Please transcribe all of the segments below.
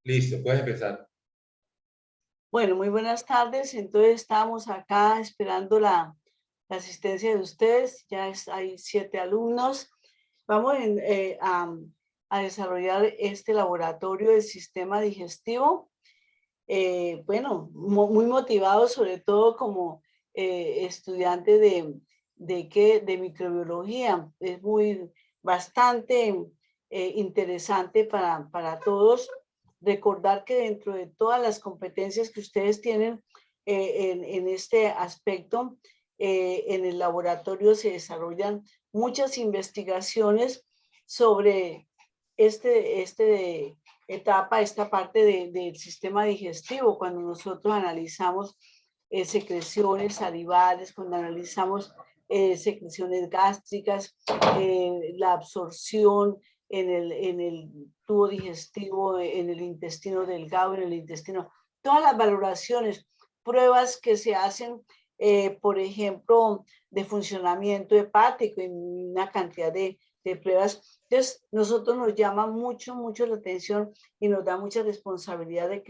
Listo, puedes empezar. Bueno, muy buenas tardes. Entonces estamos acá esperando la asistencia de ustedes. Hay 7 alumnos. Vamos a desarrollar este laboratorio del sistema digestivo. Bueno, muy motivados, sobre todo como estudiante de microbiología. Es bastante interesante para todos. Recordar que dentro de todas las competencias que ustedes tienen en este aspecto, en el laboratorio se desarrollan muchas investigaciones sobre esta parte del sistema digestivo, cuando nosotros analizamos secreciones salivales, cuando analizamos secreciones gástricas, la absorción en el tubo digestivo, en el intestino delgado, en el intestino, todas las valoraciones, pruebas que se hacen, por ejemplo, de funcionamiento hepático, en una cantidad de pruebas. Entonces, nosotros nos llama mucho la atención y nos da mucha responsabilidad de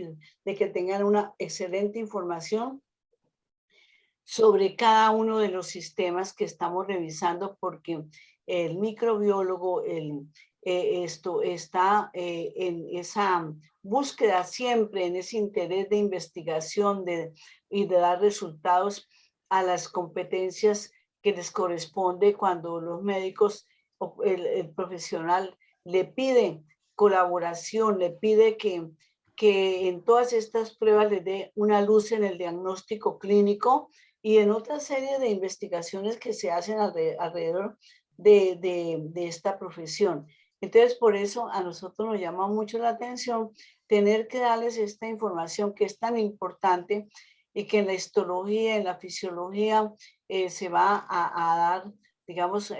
que tengan una excelente información sobre cada uno de los sistemas que estamos revisando, porque el microbiólogo esto está en esa búsqueda siempre, en ese interés de investigación y de dar resultados a las competencias que les corresponde cuando los médicos o el profesional le pide colaboración, le pide que en todas estas pruebas le dé una luz en el diagnóstico clínico y en otra serie de investigaciones que se hacen alrededor de esta profesión. Entonces, por eso a nosotros nos llama mucho la atención tener que darles esta información que es tan importante y que en la histología, en la fisiología, se va a dar, digamos,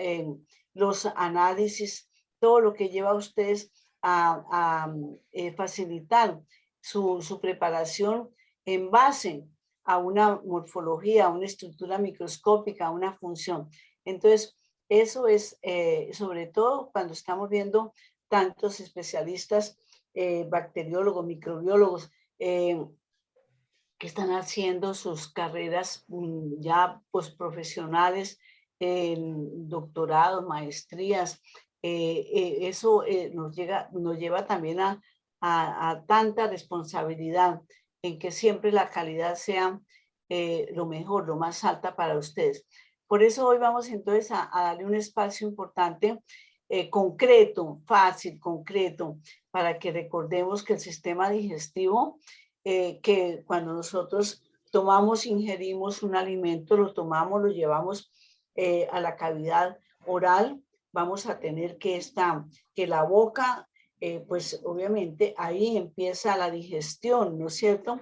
los análisis, todo lo que lleva a ustedes a facilitar su preparación en base a una morfología, a una estructura microscópica, a una función. Entonces, eso es sobre todo cuando estamos viendo tantos especialistas, bacteriólogos, microbiólogos, que están haciendo sus carreras ya pues profesionales, doctorados, maestrías. Eso nos lleva también a tanta responsabilidad en que siempre la calidad sea lo mejor, lo más alta para ustedes. Por eso hoy vamos entonces a darle un espacio importante, concreto, fácil, concreto, para que recordemos que el sistema digestivo, que cuando nosotros ingerimos un alimento, lo tomamos, lo llevamos a la cavidad oral, vamos a tener que la boca, pues obviamente ahí empieza la digestión, ¿no es cierto?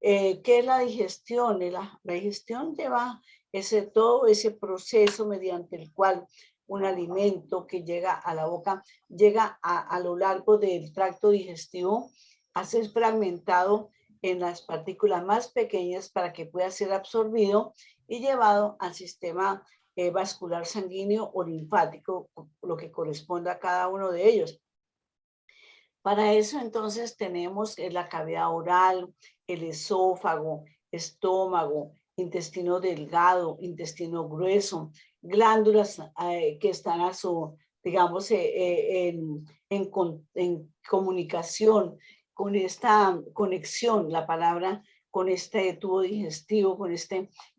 ¿Qué es la digestión? La digestión lleva todo ese proceso mediante el cual un alimento que llega a la boca, llega a lo largo del tracto digestivo a ser fragmentado en las partículas más pequeñas para que pueda ser absorbido y llevado al sistema vascular sanguíneo o linfático, lo que corresponde a cada uno de ellos. Para eso entonces tenemos la cavidad oral, el esófago, estómago, intestino delgado, intestino grueso, glándulas que están digamos, en comunicación con esta conexión, la palabra, con este tubo digestivo,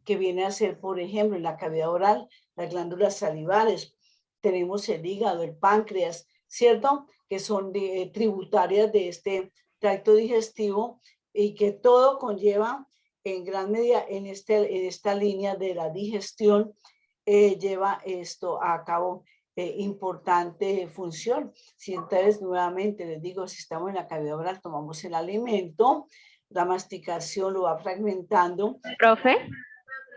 que viene a ser, por ejemplo, en la cavidad oral, las glándulas salivares, tenemos el hígado, el páncreas, ¿cierto? Que son tributarias de este tracto digestivo y que todo conlleva en gran medida en esta línea de la digestión, lleva esto a cabo importante función. Si entonces nuevamente les digo, si estamos en la cavidad oral, tomamos el alimento, la masticación lo va fragmentando. Profe,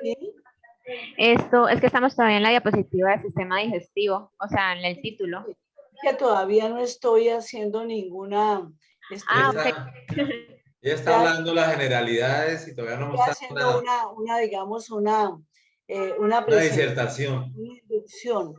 ¿Sí? esto es que estamos todavía en la diapositiva del sistema digestivo, o sea, en el título. Que todavía no estoy haciendo ninguna... Ella está hablando las generalidades y todavía no está haciendo digamos, una disertación. Una inducción.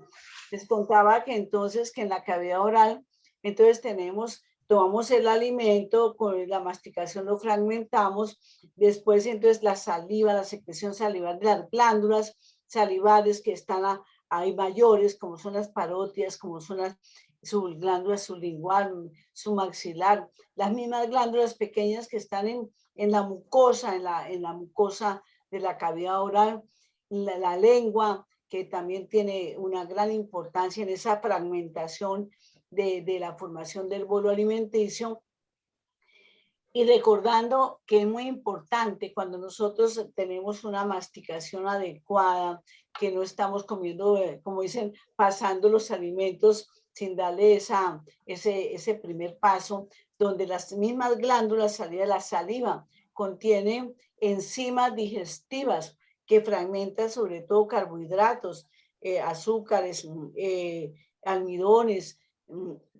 Les contaba que entonces que en la cavidad oral, entonces tenemos tomamos el alimento, con la masticación lo fragmentamos, después entonces la saliva, la secreción salival de las glándulas salivares que están ahí mayores, como son las parótidas, como son las glándulas sublingual, submaxilar, las mismas glándulas pequeñas que están en la mucosa, en la mucosa de la cavidad oral, la lengua, que también tiene una gran importancia en esa fragmentación de la formación del bolo alimenticio. Y recordando que es muy importante cuando nosotros tenemos una masticación adecuada, que no estamos comiendo, como dicen, pasando los alimentos sin darle ese primer paso, donde las mismas glándulas salida de la saliva contienen enzimas digestivas que fragmentan sobre todo carbohidratos, azúcares, almidones,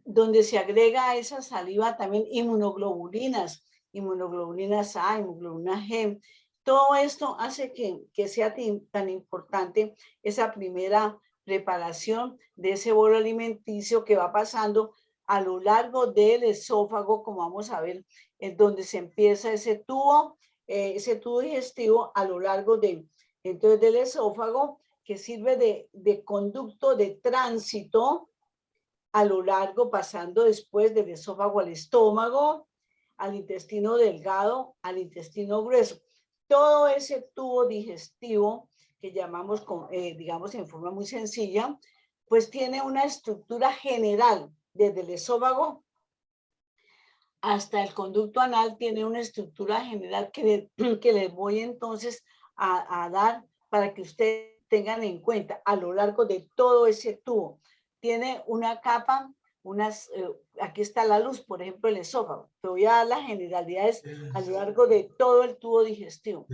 donde se agrega a esa saliva también inmunoglobulinas A, inmunoglobulina G. Todo esto hace que sea tan importante esa primera preparación de ese bolo alimenticio que va pasando a lo largo del esófago, como vamos a ver, en donde se empieza ese tubo digestivo a lo largo entonces del esófago, que sirve de conducto de tránsito a lo largo, pasando después del esófago al estómago, al intestino delgado, al intestino grueso. Todo ese tubo digestivo que llamamos, digamos en forma muy sencilla, pues tiene una estructura general, desde el esófago hasta el conducto anal, tiene una estructura general que les voy entonces a dar para que ustedes tengan en cuenta a lo largo de todo ese tubo. Tiene una capa, aquí está la luz, por ejemplo, el esófago. Te voy a dar las generalidades a lo largo de todo el tubo digestivo.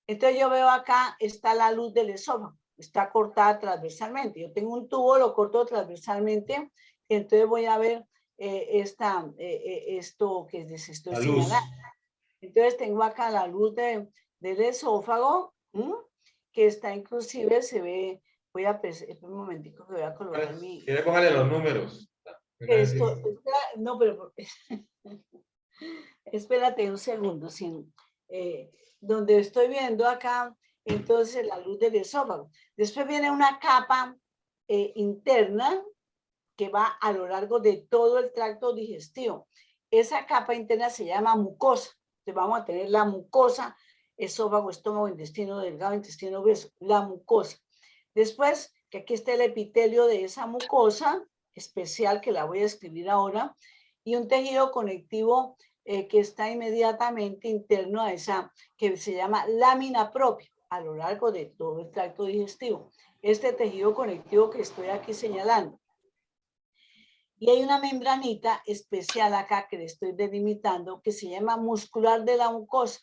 Entonces yo veo acá, está la luz del esófago, está cortada transversalmente. Yo tengo un tubo, lo corto transversalmente, entonces voy a ver esto que les estoy señalando. Entonces tengo acá la luz del esófago, que está inclusive, se ve, voy a, un momentico que voy a colocar mi... ¿Quiere póngale los números? Esto, no, pero... espérate un segundo, donde estoy viendo acá, entonces la luz del esófago. Después viene una capa interna que va a lo largo de todo el tracto digestivo. Esa capa interna se llama mucosa. Entonces vamos a tener la mucosa, esófago, estómago, intestino delgado, intestino grueso, la mucosa. Después, que aquí está el epitelio de esa mucosa especial, que la voy a escribir ahora, y un tejido conectivo que está inmediatamente interno a esa, que se llama lámina propia, a lo largo de todo el tracto digestivo. Este tejido conectivo que estoy aquí señalando. Y hay una membranita especial acá que le estoy delimitando que se llama muscular de la mucosa.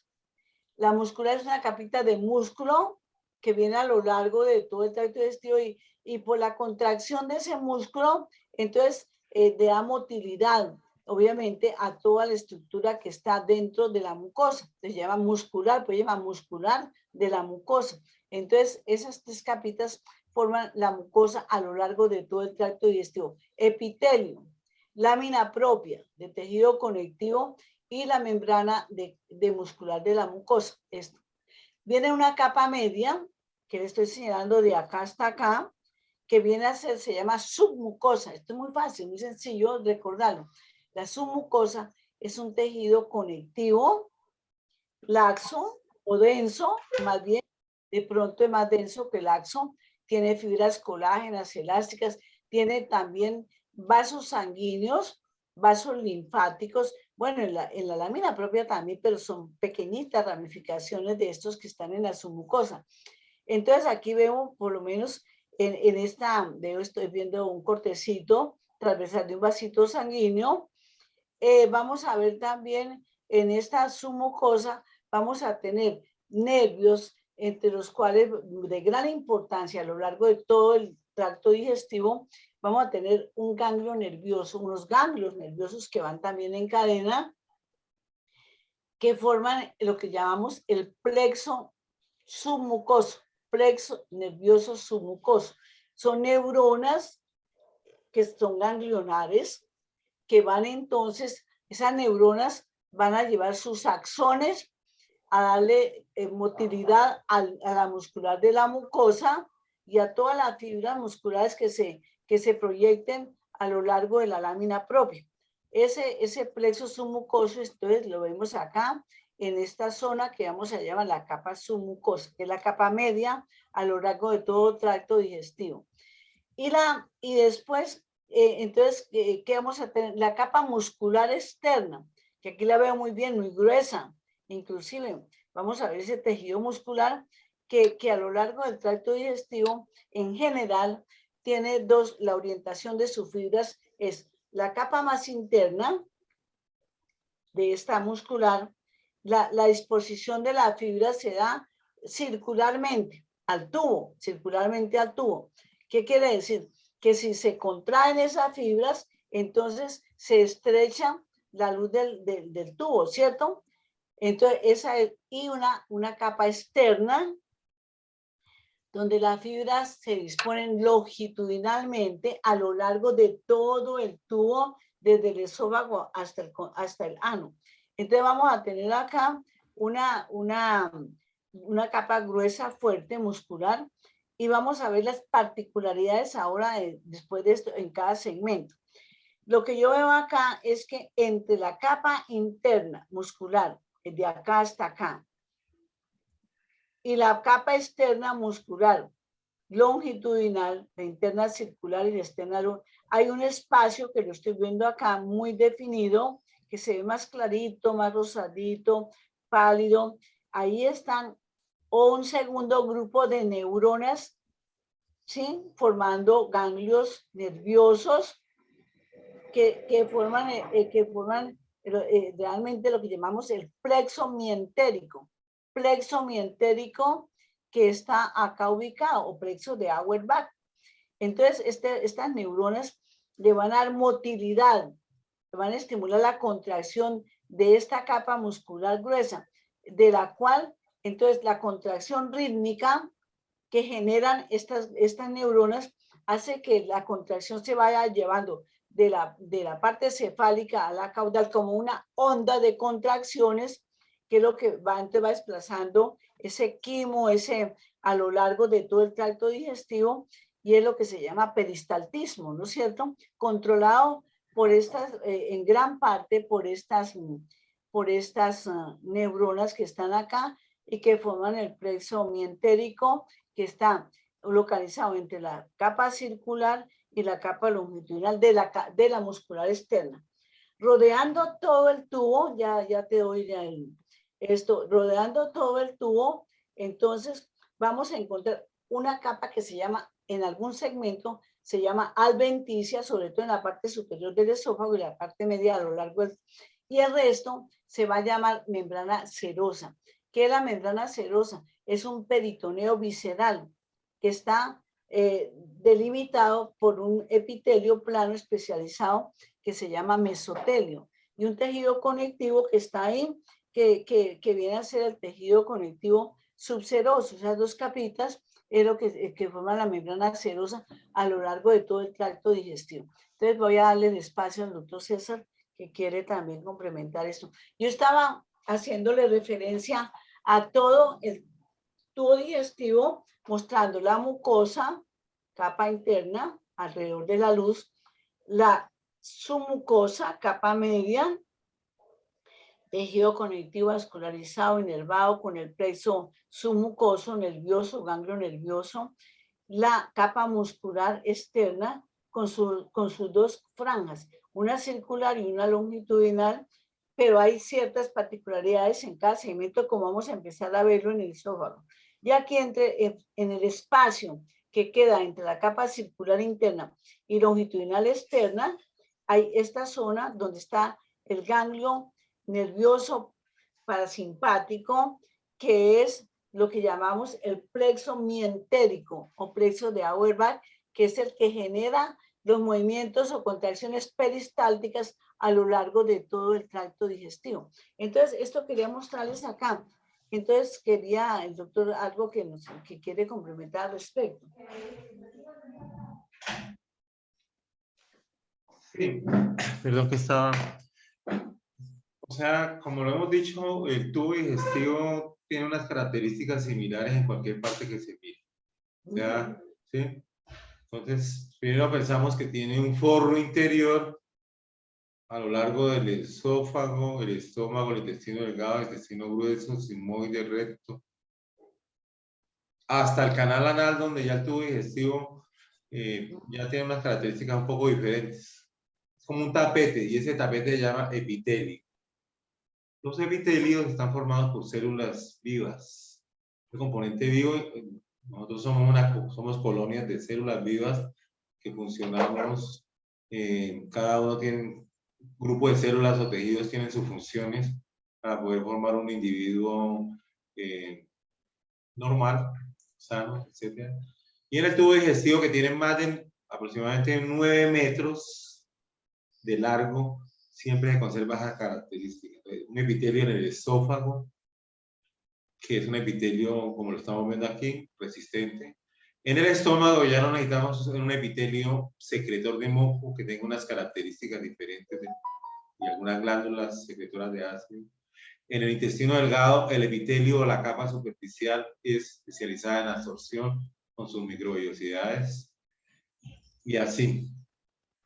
La muscular es una capita de músculo que viene a lo largo de todo el tracto digestivo y por la contracción de ese músculo, entonces da motilidad, obviamente, a toda la estructura que está dentro de la mucosa. Se llama muscular, pues llama muscular de la mucosa. Entonces, esas tres capitas forman la mucosa a lo largo de todo el tracto digestivo. Epitelio, lámina propia de tejido conectivo y la membrana de muscular de la mucosa. Esto. Viene una capa media, que le estoy señalando de acá hasta acá, que viene a ser, se llama submucosa. Esto es muy fácil, muy sencillo recordarlo. La submucosa es un tejido conectivo, laxo o denso, más bien, de pronto es más denso que laxo, tiene fibras colágenas, elásticas, tiene también vasos sanguíneos, vasos linfáticos, bueno, en la lámina propia también, pero son pequeñitas ramificaciones de estos que están en la submucosa. Entonces aquí vemos, por lo menos en esta, estoy viendo un cortecito transversal de un vasito sanguíneo. Vamos a ver también en esta submucosa, vamos a tener nervios, entre los cuales de gran importancia a lo largo de todo el tracto digestivo, vamos a tener un ganglio nervioso, unos ganglios nerviosos que van también en cadena, que forman lo que llamamos el plexo submucoso, plexo nervioso submucoso. Son neuronas que son ganglionares, que van entonces, esas neuronas van a llevar sus axones a darle motilidad a la muscular de la mucosa y a todas las fibras musculares que se proyecten a lo largo de la lámina propia. Ese plexo submucoso, entonces lo vemos acá, en esta zona que vamos a llamar la capa submucosa, que es la capa media a lo largo de todo el tracto digestivo. Y después, entonces, ¿qué vamos a tener? La capa muscular externa, que aquí la veo muy bien, muy gruesa. Inclusive, vamos a ver ese tejido muscular que a lo largo del tracto digestivo, en general, tiene la orientación de sus fibras es la capa más interna de esta muscular, la disposición de la fibra se da circularmente al tubo. ¿Qué quiere decir? Que si se contraen esas fibras, entonces se estrecha la luz del tubo, ¿cierto? Entonces, esa es, y una capa externa, donde las fibras se disponen longitudinalmente a lo largo de todo el tubo, desde el esófago hasta el ano. Entonces vamos a tener acá una capa gruesa, fuerte, muscular, y vamos a ver las particularidades ahora, después de esto, en cada segmento. Lo que yo veo acá es que entre la capa interna muscular, de acá hasta acá, y la capa externa muscular longitudinal, la interna circular y la externa, hay un espacio que lo estoy viendo acá muy definido, que se ve más clarito, más rosadito, pálido. Ahí están un segundo grupo de neuronas, ¿sí? Formando ganglios nerviosos que forman realmente lo que llamamos el plexo mientérico. Plexo mientérico que está acá ubicado, o plexo de Auerbach. Entonces, estas neuronas le van a dar motilidad, le van a estimular la contracción de esta capa muscular gruesa, de la cual, entonces, la contracción rítmica que generan estas neuronas hace que la contracción se vaya llevando de la parte cefálica a la caudal como una onda de contracciones, que es lo que va desplazando ese quimo, a lo largo de todo el tracto digestivo, y es lo que se llama peristaltismo, ¿no es cierto? Controlado por en gran parte por estas neuronas que están acá y que forman el plexo mientérico, que está localizado entre la capa circular y la capa longitudinal de la muscular externa. Rodeando todo el tubo, ya te doy rodeando todo el tubo, entonces vamos a encontrar una capa que se llama, en algún segmento, se llama adventicia, sobre todo en la parte superior del esófago y la parte media a lo largo y el resto se va a llamar membrana serosa. ¿Qué es la membrana serosa? Es un peritoneo visceral que está delimitado por un epitelio plano especializado que se llama mesotelio, y un tejido conectivo que está ahí, que viene a ser el tejido conectivo subseroso. Esas dos capitas es lo que forma la membrana serosa a lo largo de todo el tracto digestivo. Entonces voy a darle el espacio al doctor César, que quiere también complementar esto. Yo estaba haciéndole referencia a todo el tubo digestivo, mostrando la mucosa, capa interna, alrededor de la luz, la submucosa, capa media, tejido conectivo vascularizado, inervado con el plexo submucoso, nervioso, ganglio nervioso, la capa muscular externa con sus dos franjas, una circular y una longitudinal, pero hay ciertas particularidades en cada segmento, como vamos a empezar a verlo en el esófago. Y aquí en el espacio que queda entre la capa circular interna y longitudinal externa, hay esta zona donde está el ganglio nervioso parasimpático, que es lo que llamamos el plexo mientérico o plexo de Auerbach, que es el que genera los movimientos o contracciones peristálticas a lo largo de todo el tracto digestivo. Entonces, esto quería mostrarles acá. Entonces, quería el doctor algo que quiere complementar al respecto. Sí, perdón que estaba. O sea, como lo hemos dicho, el tubo digestivo tiene unas características similares en cualquier parte que se mire. O sea, ¿sí? Entonces, primero pensamos que tiene un forro interior a lo largo del esófago, el estómago, el intestino delgado, el intestino grueso, sigmoide, recto, hasta el canal anal, donde ya el tubo digestivo ya tiene unas características un poco diferentes. Es como un tapete, y ese tapete se llama epitelio. Los epitelios están formados por células vivas. El componente vivo, nosotros somos colonias de células vivas que funcionamos, cada uno tiene un grupo de células o tejidos, tienen sus funciones para poder formar un individuo normal, sano, etc. Y en el tubo digestivo, que tiene más de aproximadamente 9 metros de largo, siempre se conserva esa característica. Un epitelio en el esófago, que es un epitelio, como lo estamos viendo aquí, resistente. En el estómago ya no necesitamos un epitelio secretor de moco que tenga unas características diferentes y algunas glándulas secretoras de ácido. En el intestino delgado, el epitelio o la capa superficial es especializada en absorción con sus microvellosidades. Y así,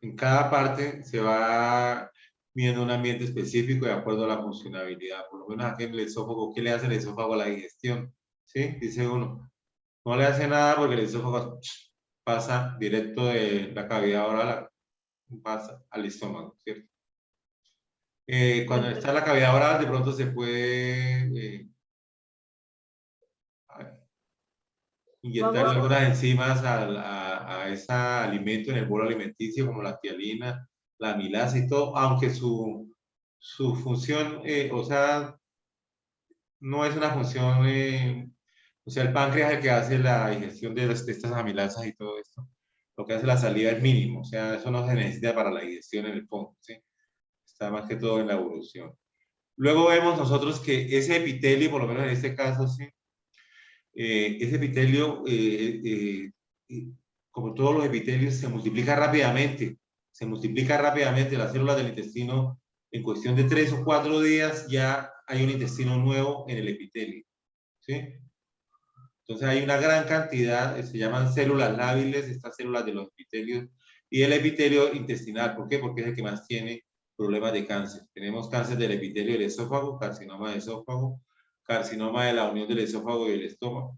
en cada parte se va viendo un ambiente específico de acuerdo a la funcionalidad. Por lo menos aquí en el esófago, ¿qué le hace el esófago a la digestión? ¿Sí? Dice uno. No le hace nada porque el esófago pasa directo de la cavidad oral, pasa al estómago, ¿cierto? Cuando está en la cavidad oral, de pronto se puede inyectar algunas enzimas a ese alimento en el bolo alimenticio, como la tialina, la amilasa y todo, aunque su función, o sea, no es una función, o sea, el páncreas es el que hace la digestión de estas amilasas y todo esto. Lo que hace la saliva es mínimo, o sea, eso no se necesita para la digestión en el fondo, ¿sí? Está más que todo en la evolución. Luego vemos nosotros que ese epitelio, por lo menos en este caso, ¿sí? Ese epitelio, como todos los epitelios, se multiplica rápidamente. Se multiplica rápidamente las células del intestino. En cuestión de 3 o 4 días ya hay un intestino nuevo en el epitelio. ¿Sí? Entonces hay una gran cantidad, se llaman células lábiles, estas células de los epitelios, y el epitelio intestinal. ¿Por qué? Porque es el que más tiene problemas de cáncer. Tenemos cáncer del epitelio del esófago, carcinoma del esófago, carcinoma de la unión del esófago y el estómago,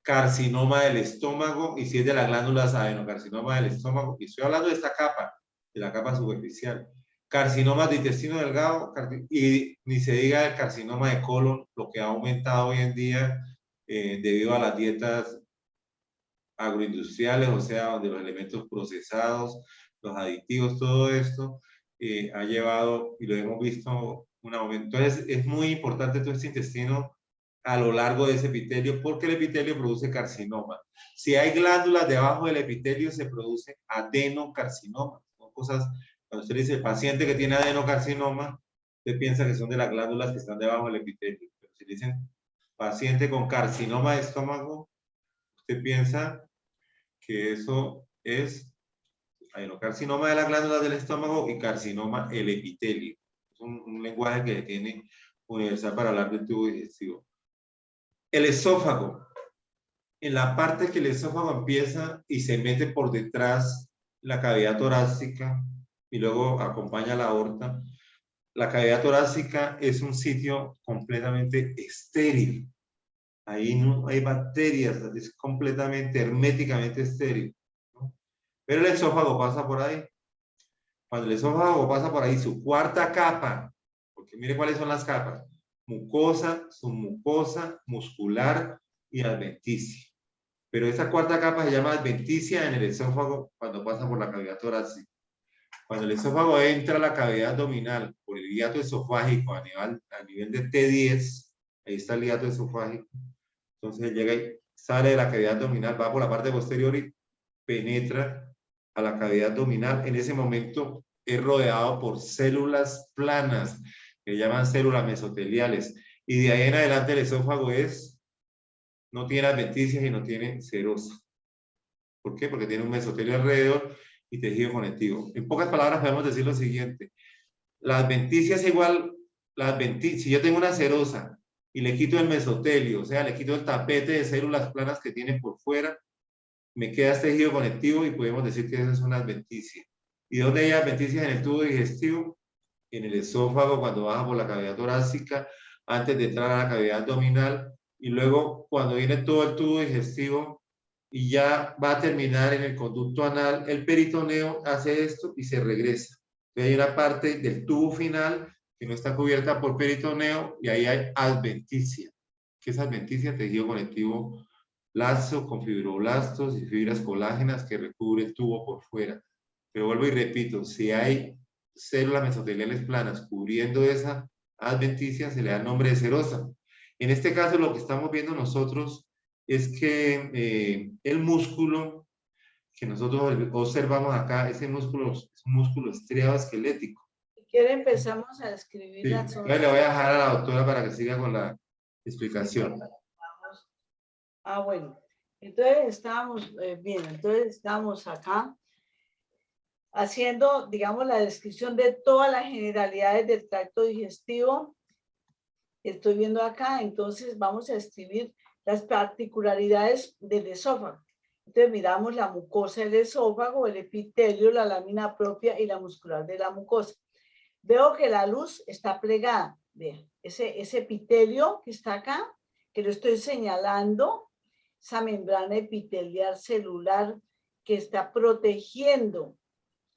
carcinoma del estómago, y si es de las glándulas, adenocarcinoma del estómago, y estoy hablando de esta capa, de la capa superficial. Carcinoma de intestino delgado, y ni se diga el carcinoma de colon, lo que ha aumentado hoy en día debido a las dietas agroindustriales, o sea, donde los elementos procesados, los aditivos, todo esto ha llevado, y lo hemos visto, un aumento. Entonces, es muy importante todo este intestino a lo largo de ese epitelio, porque el epitelio produce carcinoma. Si hay glándulas debajo del epitelio, se produce adenocarcinoma. Son cosas, cuando usted dice el paciente que tiene adenocarcinoma, usted piensa que son de las glándulas que están debajo del epitelio. Pero si dicen paciente con carcinoma de estómago, usted piensa que eso es adenocarcinoma de las glándulas del estómago y carcinoma el epitelio. Es un lenguaje que tiene universal para hablar del tubo digestivo. El esófago. En la parte que el esófago empieza y se mete por detrás la cavidad torácica y luego acompaña la aorta, la cavidad torácica es un sitio completamente estéril. Ahí no hay bacterias, es completamente herméticamente estéril, ¿no? Pero el esófago pasa por ahí. Cuando el esófago pasa por ahí, su cuarta capa, porque mire cuáles son las capas: mucosa, submucosa, muscular y adventicia. Pero esa cuarta capa se llama adventicia en el esófago cuando pasa por la cavidad torácica. Cuando el esófago entra a la cavidad abdominal por el hiato esofágico a nivel de T10, ahí está el hiato esofágico. Entonces llega y sale de la cavidad abdominal, va por la parte posterior y penetra a la cavidad abdominal. En ese momento es rodeado por células planas, que llaman células mesoteliales. Y de ahí en adelante el esófago no tiene adventicias y no tiene serosa. ¿Por qué? Porque tiene un mesotelio alrededor y tejido conectivo. En pocas palabras podemos decir lo siguiente. La adventicia es igual, si yo tengo una serosa y le quito el mesotelio, o sea, le quito el tapete de células planas que tiene por fuera, me queda este tejido conectivo y podemos decir que eso es una adventicia. ¿Y dónde hay adventicias en el tubo digestivo? En el esófago, cuando baja por la cavidad torácica, antes de entrar a la cavidad abdominal, y luego cuando viene todo el tubo digestivo y ya va a terminar en el conducto anal, el peritoneo hace esto y se regresa. Entonces hay una parte del tubo final que no está cubierta por peritoneo y ahí hay adventicia. ¿Qué es adventicia? Tejido conectivo lazo con fibroblastos y fibras colágenas que recubre el tubo por fuera. Pero vuelvo y repito, si hay células mesoteliales planas cubriendo esa adventicia, se le da nombre de serosa. En este caso, lo que estamos viendo nosotros es que el músculo que nosotros observamos acá, ese músculo es un músculo estriado esquelético. Si quiere empezamos a escribir Sí. las Entonces le voy a dejar a la doctora para que siga con la explicación. Bueno, entonces estábamos bien, entonces estamos acá haciendo, digamos, la descripción de todas las generalidades del tracto digestivo. Estoy viendo acá, entonces vamos a escribir las particularidades del esófago. Entonces miramos la mucosa del esófago, el epitelio, la lámina propia y la muscular de la mucosa. Veo que la luz está plegada. Vean, ese epitelio que está acá, que lo estoy señalando, esa membrana epitelial celular que está protegiendo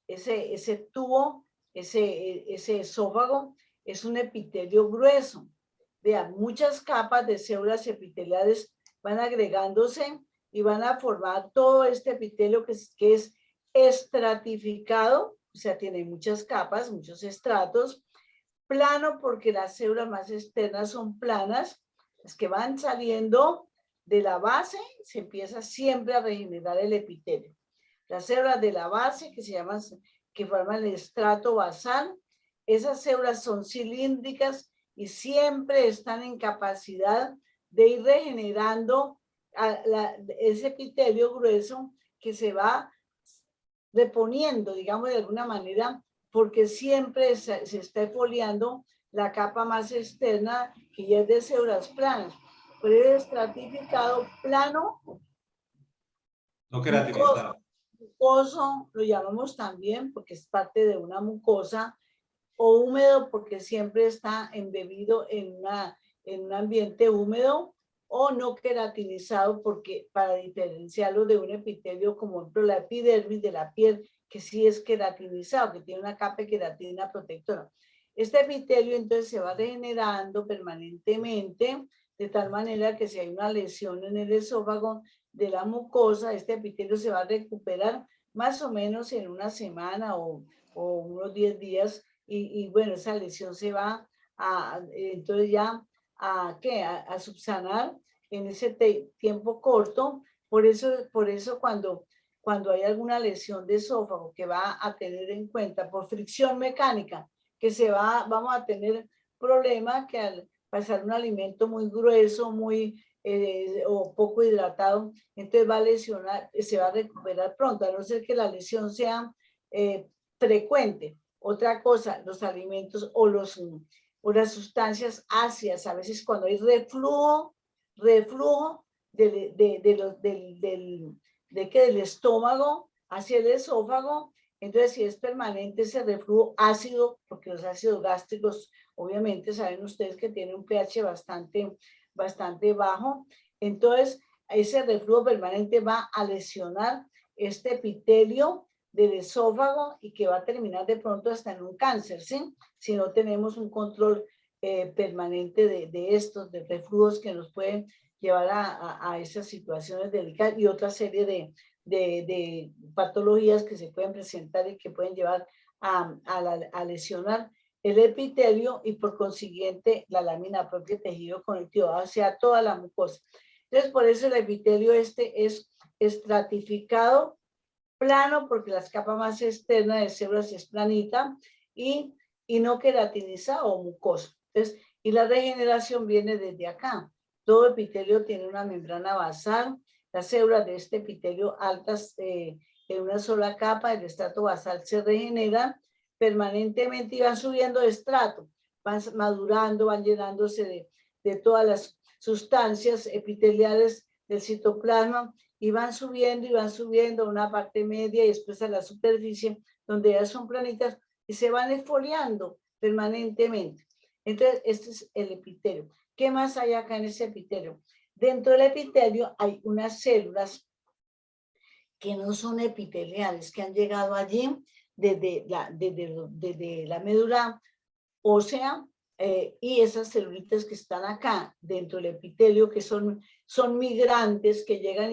ese tubo, ese esófago, es un epitelio grueso. Vean, muchas capas de células epiteliales van agregándose y van a formar todo este epitelio que es estratificado, o sea, tiene muchas capas, muchos estratos. Plano porque las células más externas son planas, las que van saliendo de la base, se empieza siempre a regenerar el epitelio. Las células de la base, que forman el estrato basal, esas células son cilíndricas y siempre están en capacidad de ir regenerando ese epitelio grueso que se va reponiendo, digamos, de alguna manera, porque siempre se está exfoliando la capa más externa, que ya es de células planas. Pero es estratificado plano. No queratinizado. Mucoso, lo llamamos también porque es parte de una mucosa, o húmedo porque siempre está embebido en un ambiente húmedo, o no queratinizado porque para diferenciarlo de un epitelio como por ejemplo la epidermis de la piel, que sí es queratinizado, que tiene una capa de queratina protectora. Este epitelio entonces se va regenerando permanentemente, de tal manera que si hay una lesión en el esófago de la mucosa, este epitelio se va a recuperar más o menos en una semana o unos 10 días, y bueno, esa lesión se va entonces ya a subsanar en ese tiempo corto. Por eso cuando hay alguna lesión de esófago que va a tener en cuenta por fricción mecánica, que vamos a tener problemas que al pasar un alimento muy grueso, o poco hidratado, entonces va a lesionar, se va a recuperar pronto, a no ser que la lesión sea frecuente. Otra cosa, los alimentos o las sustancias ácidas, a veces cuando hay reflujo del estómago hacia el esófago, entonces si es permanente ese reflujo ácido, porque los ácidos gástricos, obviamente saben ustedes que tienen un pH bastante bajo, entonces ese reflujo permanente va a lesionar este epitelio del esófago y que va a terminar de pronto hasta en un cáncer, ¿sí? Si no tenemos un control permanente de estos, de reflujos que nos pueden llevar a esas situaciones delicadas y otra serie de patologías que se pueden presentar y que pueden llevar a lesionar el epitelio y por consiguiente la lámina propia del tejido conectivo, o sea, toda la mucosa. Entonces, por eso el epitelio es estratificado, plano, porque las capas más externas de células es planita, y no queratinizado o mucoso. Entonces, y la regeneración viene desde acá. Todo epitelio tiene una membrana basal. Las células de este epitelio altas en una sola capa, el estrato basal se regenera permanentemente y van subiendo de estrato, van madurando, van llenándose de todas las sustancias epiteliales del citoplasma y van subiendo a una parte media y después a la superficie, donde ya son planitas y se van exfoliando permanentemente. Entonces, este es el epitelio. ¿Qué más hay acá en ese epitelio? Dentro del epitelio hay unas células que no son epiteliales, que han llegado allí desde la médula ósea, y esas celulitas que están acá dentro del epitelio, que son migrantes que llegan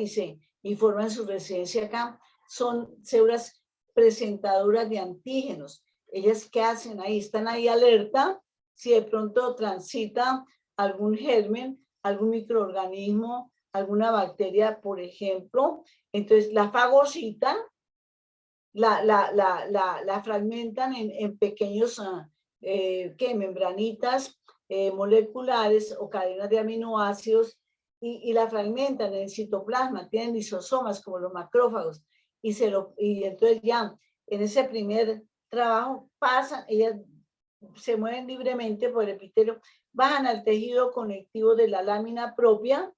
y forman su residencia acá, son células presentadoras de antígenos. Ellas, ¿qué hacen ahí? Están ahí alerta si de pronto transita algún germen, algún microorganismo, alguna bacteria, por ejemplo. Entonces la fagocitan, la fragmentan en pequeños membranitas moleculares o cadenas de aminoácidos y la fragmentan en el citoplasma, tienen lisosomas como los macrófagos y entonces ya en ese primer trabajo pasan, ellas se mueven libremente por el epitelio, bajan al tejido conectivo de la lámina propia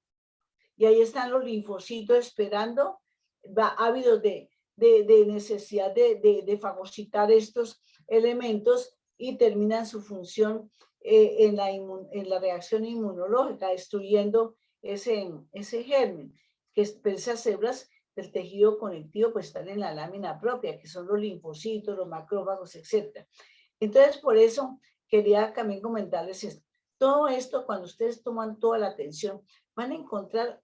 y ahí están los linfocitos esperando, ávidos de necesidad de fagocitar estos elementos y terminan su función en la reacción inmunológica, destruyendo ese germen, que esas células del tejido conectivo pues están en la lámina propia, que son los linfocitos, los macrófagos, etc. Entonces, por eso quería también comentarles esto. Todo esto, cuando ustedes toman toda la atención, van a encontrar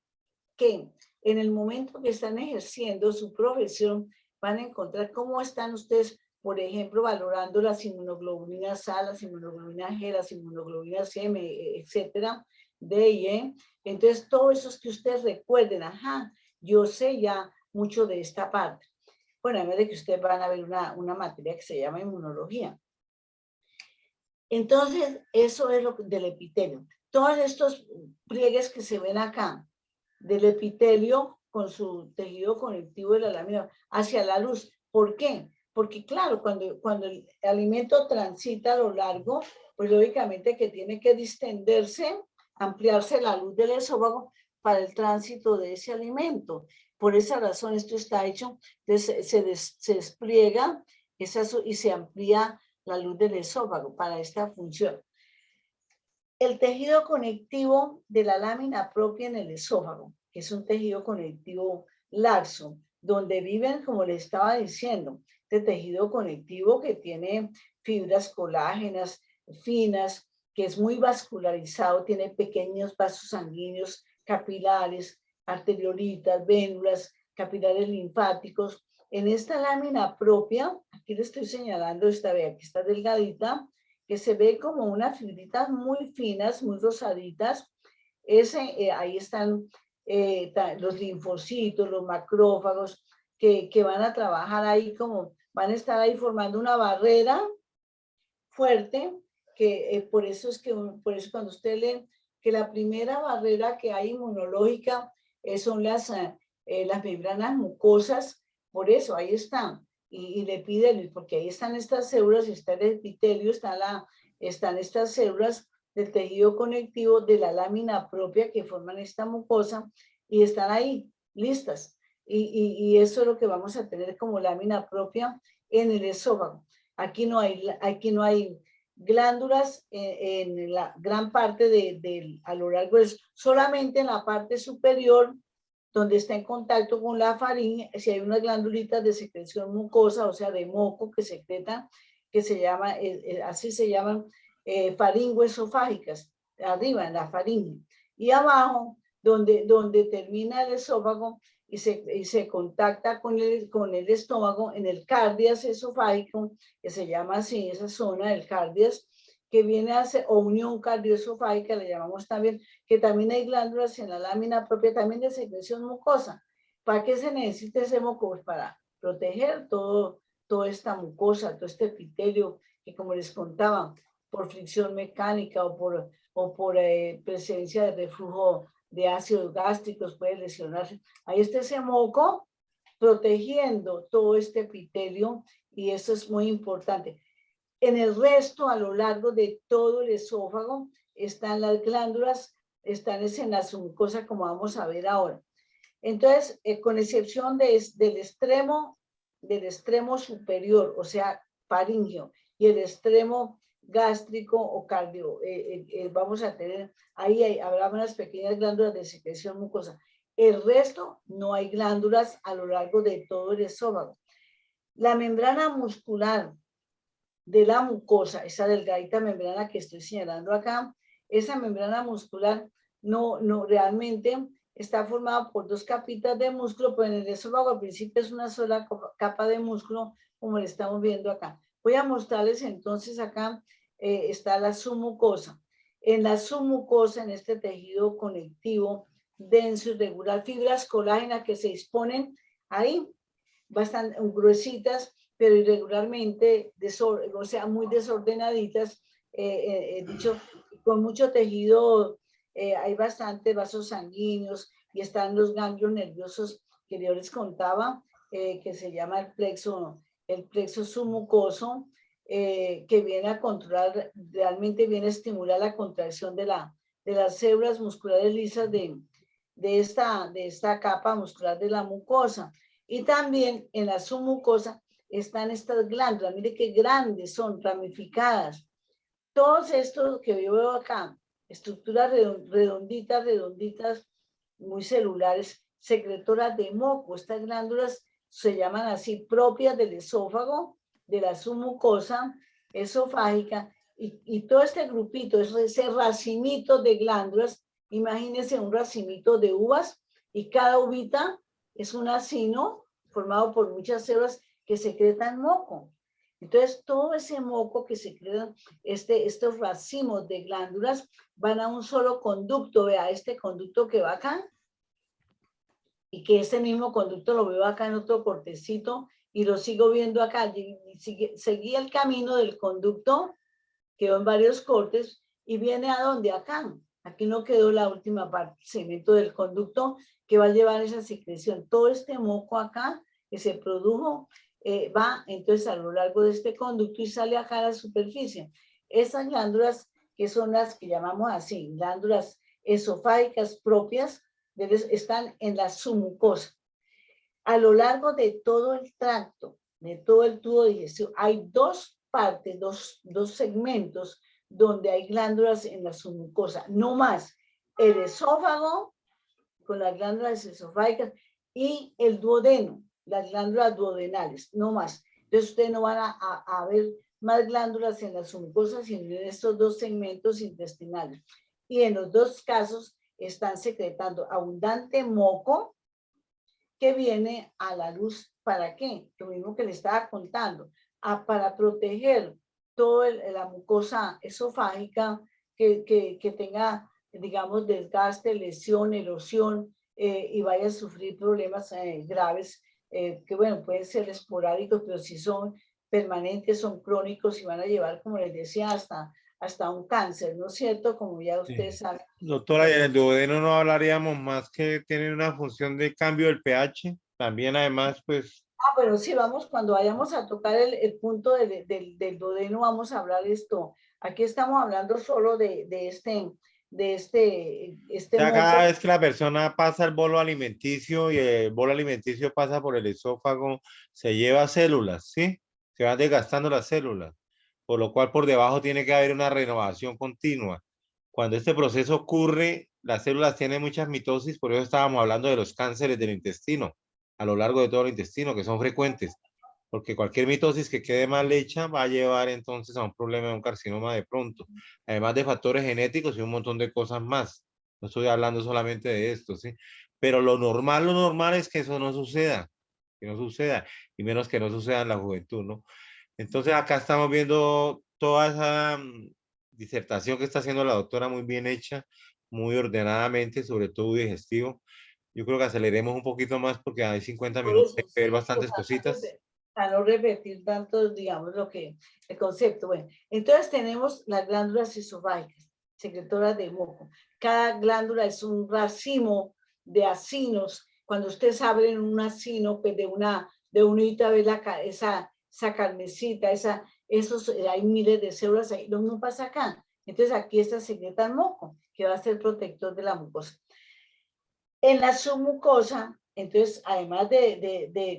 que en el momento que están ejerciendo su profesión, van a encontrar cómo están ustedes, por ejemplo, valorando las inmunoglobulinas A, las inmunoglobulinas G, las inmunoglobulinas M, etcétera, D y E. Entonces, todo eso es que ustedes recuerden, ajá, yo sé ya mucho de esta parte. Bueno, además de que ustedes van a ver una materia que se llama inmunología. Entonces, eso es lo del epitelio. Todos estos pliegues que se ven acá, del epitelio con su tejido conectivo de la lámina hacia la luz. ¿Por qué? Porque claro, cuando el alimento transita a lo largo, pues lógicamente que tiene que distenderse, ampliarse la luz del esófago para el tránsito de ese alimento. Por esa razón esto está hecho, entonces se despliega y se amplía la luz del esófago para esta función. El tejido conectivo de la lámina propia en el esófago, que es un tejido conectivo laxo, donde viven, como les estaba diciendo, este tejido conectivo que tiene fibras colágenas finas, que es muy vascularizado, tiene pequeños vasos sanguíneos, capilares, arteriolitas, vénulas, capilares linfáticos. En esta lámina propia, aquí le estoy señalando esta, vez, aquí está delgadita, que se ve como unas fibritas muy finas, muy rosaditas. Ahí están los linfocitos, los macrófagos, que van a trabajar ahí como, van a estar ahí formando una barrera fuerte, que por eso cuando usted lee que la primera barrera que hay inmunológica son las membranas mucosas, por eso ahí están. Y el epitelio, porque ahí están estas células, está el epitelio, están estas células del tejido conectivo de la lámina propia que forman esta mucosa y están ahí, listas. Y eso es lo que vamos a tener como lámina propia en el esófago. Aquí no hay glándulas en la gran parte a lo largo solamente en la parte superior, donde está en contacto con la faringe, si hay unas glándulitas de secreción mucosa, o sea, de moco que secretan, que se llama, así se llaman faringoesofágicas, arriba en la faringe. Y abajo, donde termina el esófago y se contacta con el estómago, en el cardias esofágico, que se llama así, esa zona del cardias, que viene a ser, o unión cardioesofágica, le llamamos también, que también hay glándulas en la lámina propia, también de secreción mucosa. ¿Para qué se necesita ese moco? Pues para proteger toda esta mucosa, todo este epitelio, que como les contaba, por fricción mecánica o por presencia de reflujo de ácidos gástricos puede lesionarse. Ahí está ese moco, protegiendo todo este epitelio, y eso es muy importante. En el resto, a lo largo de todo el esófago, están las glándulas, están en la submucosa, como vamos a ver ahora. Entonces, con excepción del extremo superior, o sea, faríngeo, y el extremo gástrico o cardio, vamos a tener, habrá unas pequeñas glándulas de secreción mucosa. El resto, no hay glándulas a lo largo de todo el esófago. La membrana muscular de la mucosa, esa delgadita membrana que estoy señalando acá, esa membrana muscular no realmente está formada por dos capitas de músculo, pero en el esófago al principio es una sola capa de músculo, como le estamos viendo acá. Voy a mostrarles entonces acá, está la submucosa. En la submucosa, en este tejido conectivo denso y regular, fibras colágenas que se disponen ahí, bastante gruesitas, pero irregularmente, o sea, muy desordenaditas, dicho, con mucho tejido, hay bastantes vasos sanguíneos y están los ganglios nerviosos que yo les contaba, que se llama el plexo submucoso, que viene a controlar, realmente viene a estimular la contracción de las células musculares lisas de esta capa muscular de la mucosa. Y también en la submucosa están estas glándulas, mire qué grandes son, ramificadas. Todos estos que yo veo acá, estructuras redonditas, muy celulares, secretoras de moco. Estas glándulas se llaman así, propias del esófago, de la submucosa esofágica, y todo este grupito, ese racimito de glándulas, imagínense un racimito de uvas, y cada uvita es un acino formado por muchas células que secretan moco. Entonces, todo ese moco que secretan, estos racimos de glándulas, van a un solo conducto. Vea, este conducto que va acá, y que ese mismo conducto lo veo acá en otro cortecito, y lo sigo viendo acá. Seguí el camino del conducto, quedó en varios cortes, y viene a dónde, acá. Aquí no quedó la última parte, el segmento del conducto que va a llevar esa secreción. Todo este moco acá que se produjo va entonces a lo largo de este conducto y sale acá a la superficie. Esas glándulas, que son las que llamamos así, glándulas esofágicas propias, están en la submucosa. A lo largo de todo el tracto, de todo el tubo digestivo, hay dos partes, dos segmentos donde hay glándulas en la submucosa, no más. El esófago, con las glándulas esofágicas, y el duodeno, las glándulas duodenales, no más. Entonces ustedes no van a ver más glándulas en la submucosa, sino en estos dos segmentos intestinales. Y en los dos casos están secretando abundante moco que viene a la luz. ¿Para qué? Lo mismo que le estaba contando, para proteger toda la mucosa esofágica que tenga, digamos, desgaste, lesión, erosión, y vaya a sufrir problemas graves, que bueno, pueden ser esporádicos, pero si son permanentes, son crónicos y van a llevar, como les decía, hasta un cáncer, ¿no es cierto? Como ya ustedes saben. Doctora, y en el duodeno no hablaríamos más que tiene una función de cambio del pH. También, además, pues. Bueno, sí, vamos, cuando vayamos a tocar el punto del duodeno, vamos a hablar esto. Aquí estamos hablando solo de este Cada moco. vez que la persona pasa el bolo alimenticio y el bolo alimenticio pasa por el esófago, se lleva células, ¿sí? Se van desgastando las células, por lo cual por debajo tiene que haber una renovación continua. Cuando este proceso ocurre, las células tienen muchas mitosis, por eso estábamos hablando de los cánceres del intestino, a lo largo de todo el intestino, que son frecuentes, porque cualquier mitosis que quede mal hecha va a llevar entonces a un problema de un carcinoma de pronto, además de factores genéticos y un montón de cosas más. No estoy hablando solamente de esto, ¿sí? Pero lo normal es que eso no suceda, y menos que no suceda en la juventud, ¿no? Entonces acá estamos viendo toda esa disertación que está haciendo la doctora, muy bien hecha, muy ordenadamente, sobre todo digestivo. Yo creo que aceleremos un poquito más porque hay 50 minutos, hay que ver bastantes cositas. Para no repetir tanto, digamos, el concepto. Bueno, entonces tenemos las glándulas esofágicas, secretoras de moco. Cada glándula es un racimo de acinos Cuando ustedes abren una sinople de una unita, ve esa carnecita, hay miles de células ahí, lo mismo pasa acá. Entonces aquí está secreta el moco, que va a ser protector de la mucosa. En la submucosa, entonces, además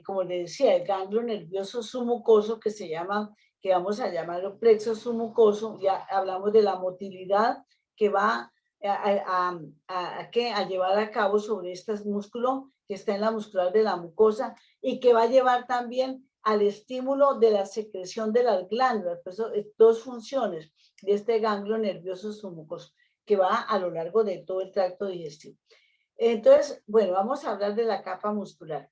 como les decía, el ganglio nervioso submucoso, que se llama, que vamos a llamarlo plexo submucoso, ya hablamos de la motilidad que va a llevar a cabo sobre este músculo que está en la muscular de la mucosa y que va a llevar también al estímulo de la secreción de las glándulas. Por eso, dos funciones de este ganglio nervioso submucoso que va a lo largo de todo el tracto digestivo. Entonces, bueno, vamos a hablar de la capa muscular.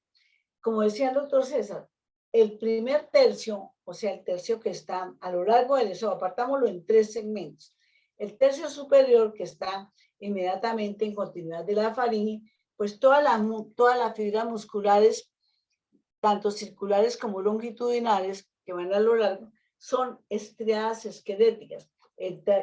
Como decía el doctor César, el primer tercio, o sea, el tercio que está a lo largo del esófago, apartámoslo en 3 segmentos. El tercio superior, que está inmediatamente en continuidad de la faringe, pues todas las fibras musculares, tanto circulares como longitudinales, que van a lo largo, son estriadas esqueléticas,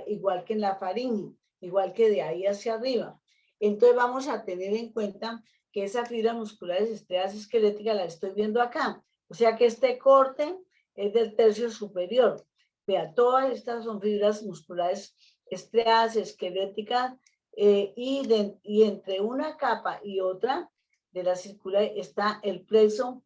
igual que en la faringe, igual que de ahí hacia arriba. Entonces vamos a tener en cuenta que esas fibras musculares estriadas esqueléticas las estoy viendo acá. O sea que este corte es del tercio superior. Vea, todas estas son fibras musculares estriadas esqueléticas y entre una capa y otra de la circular está el plexo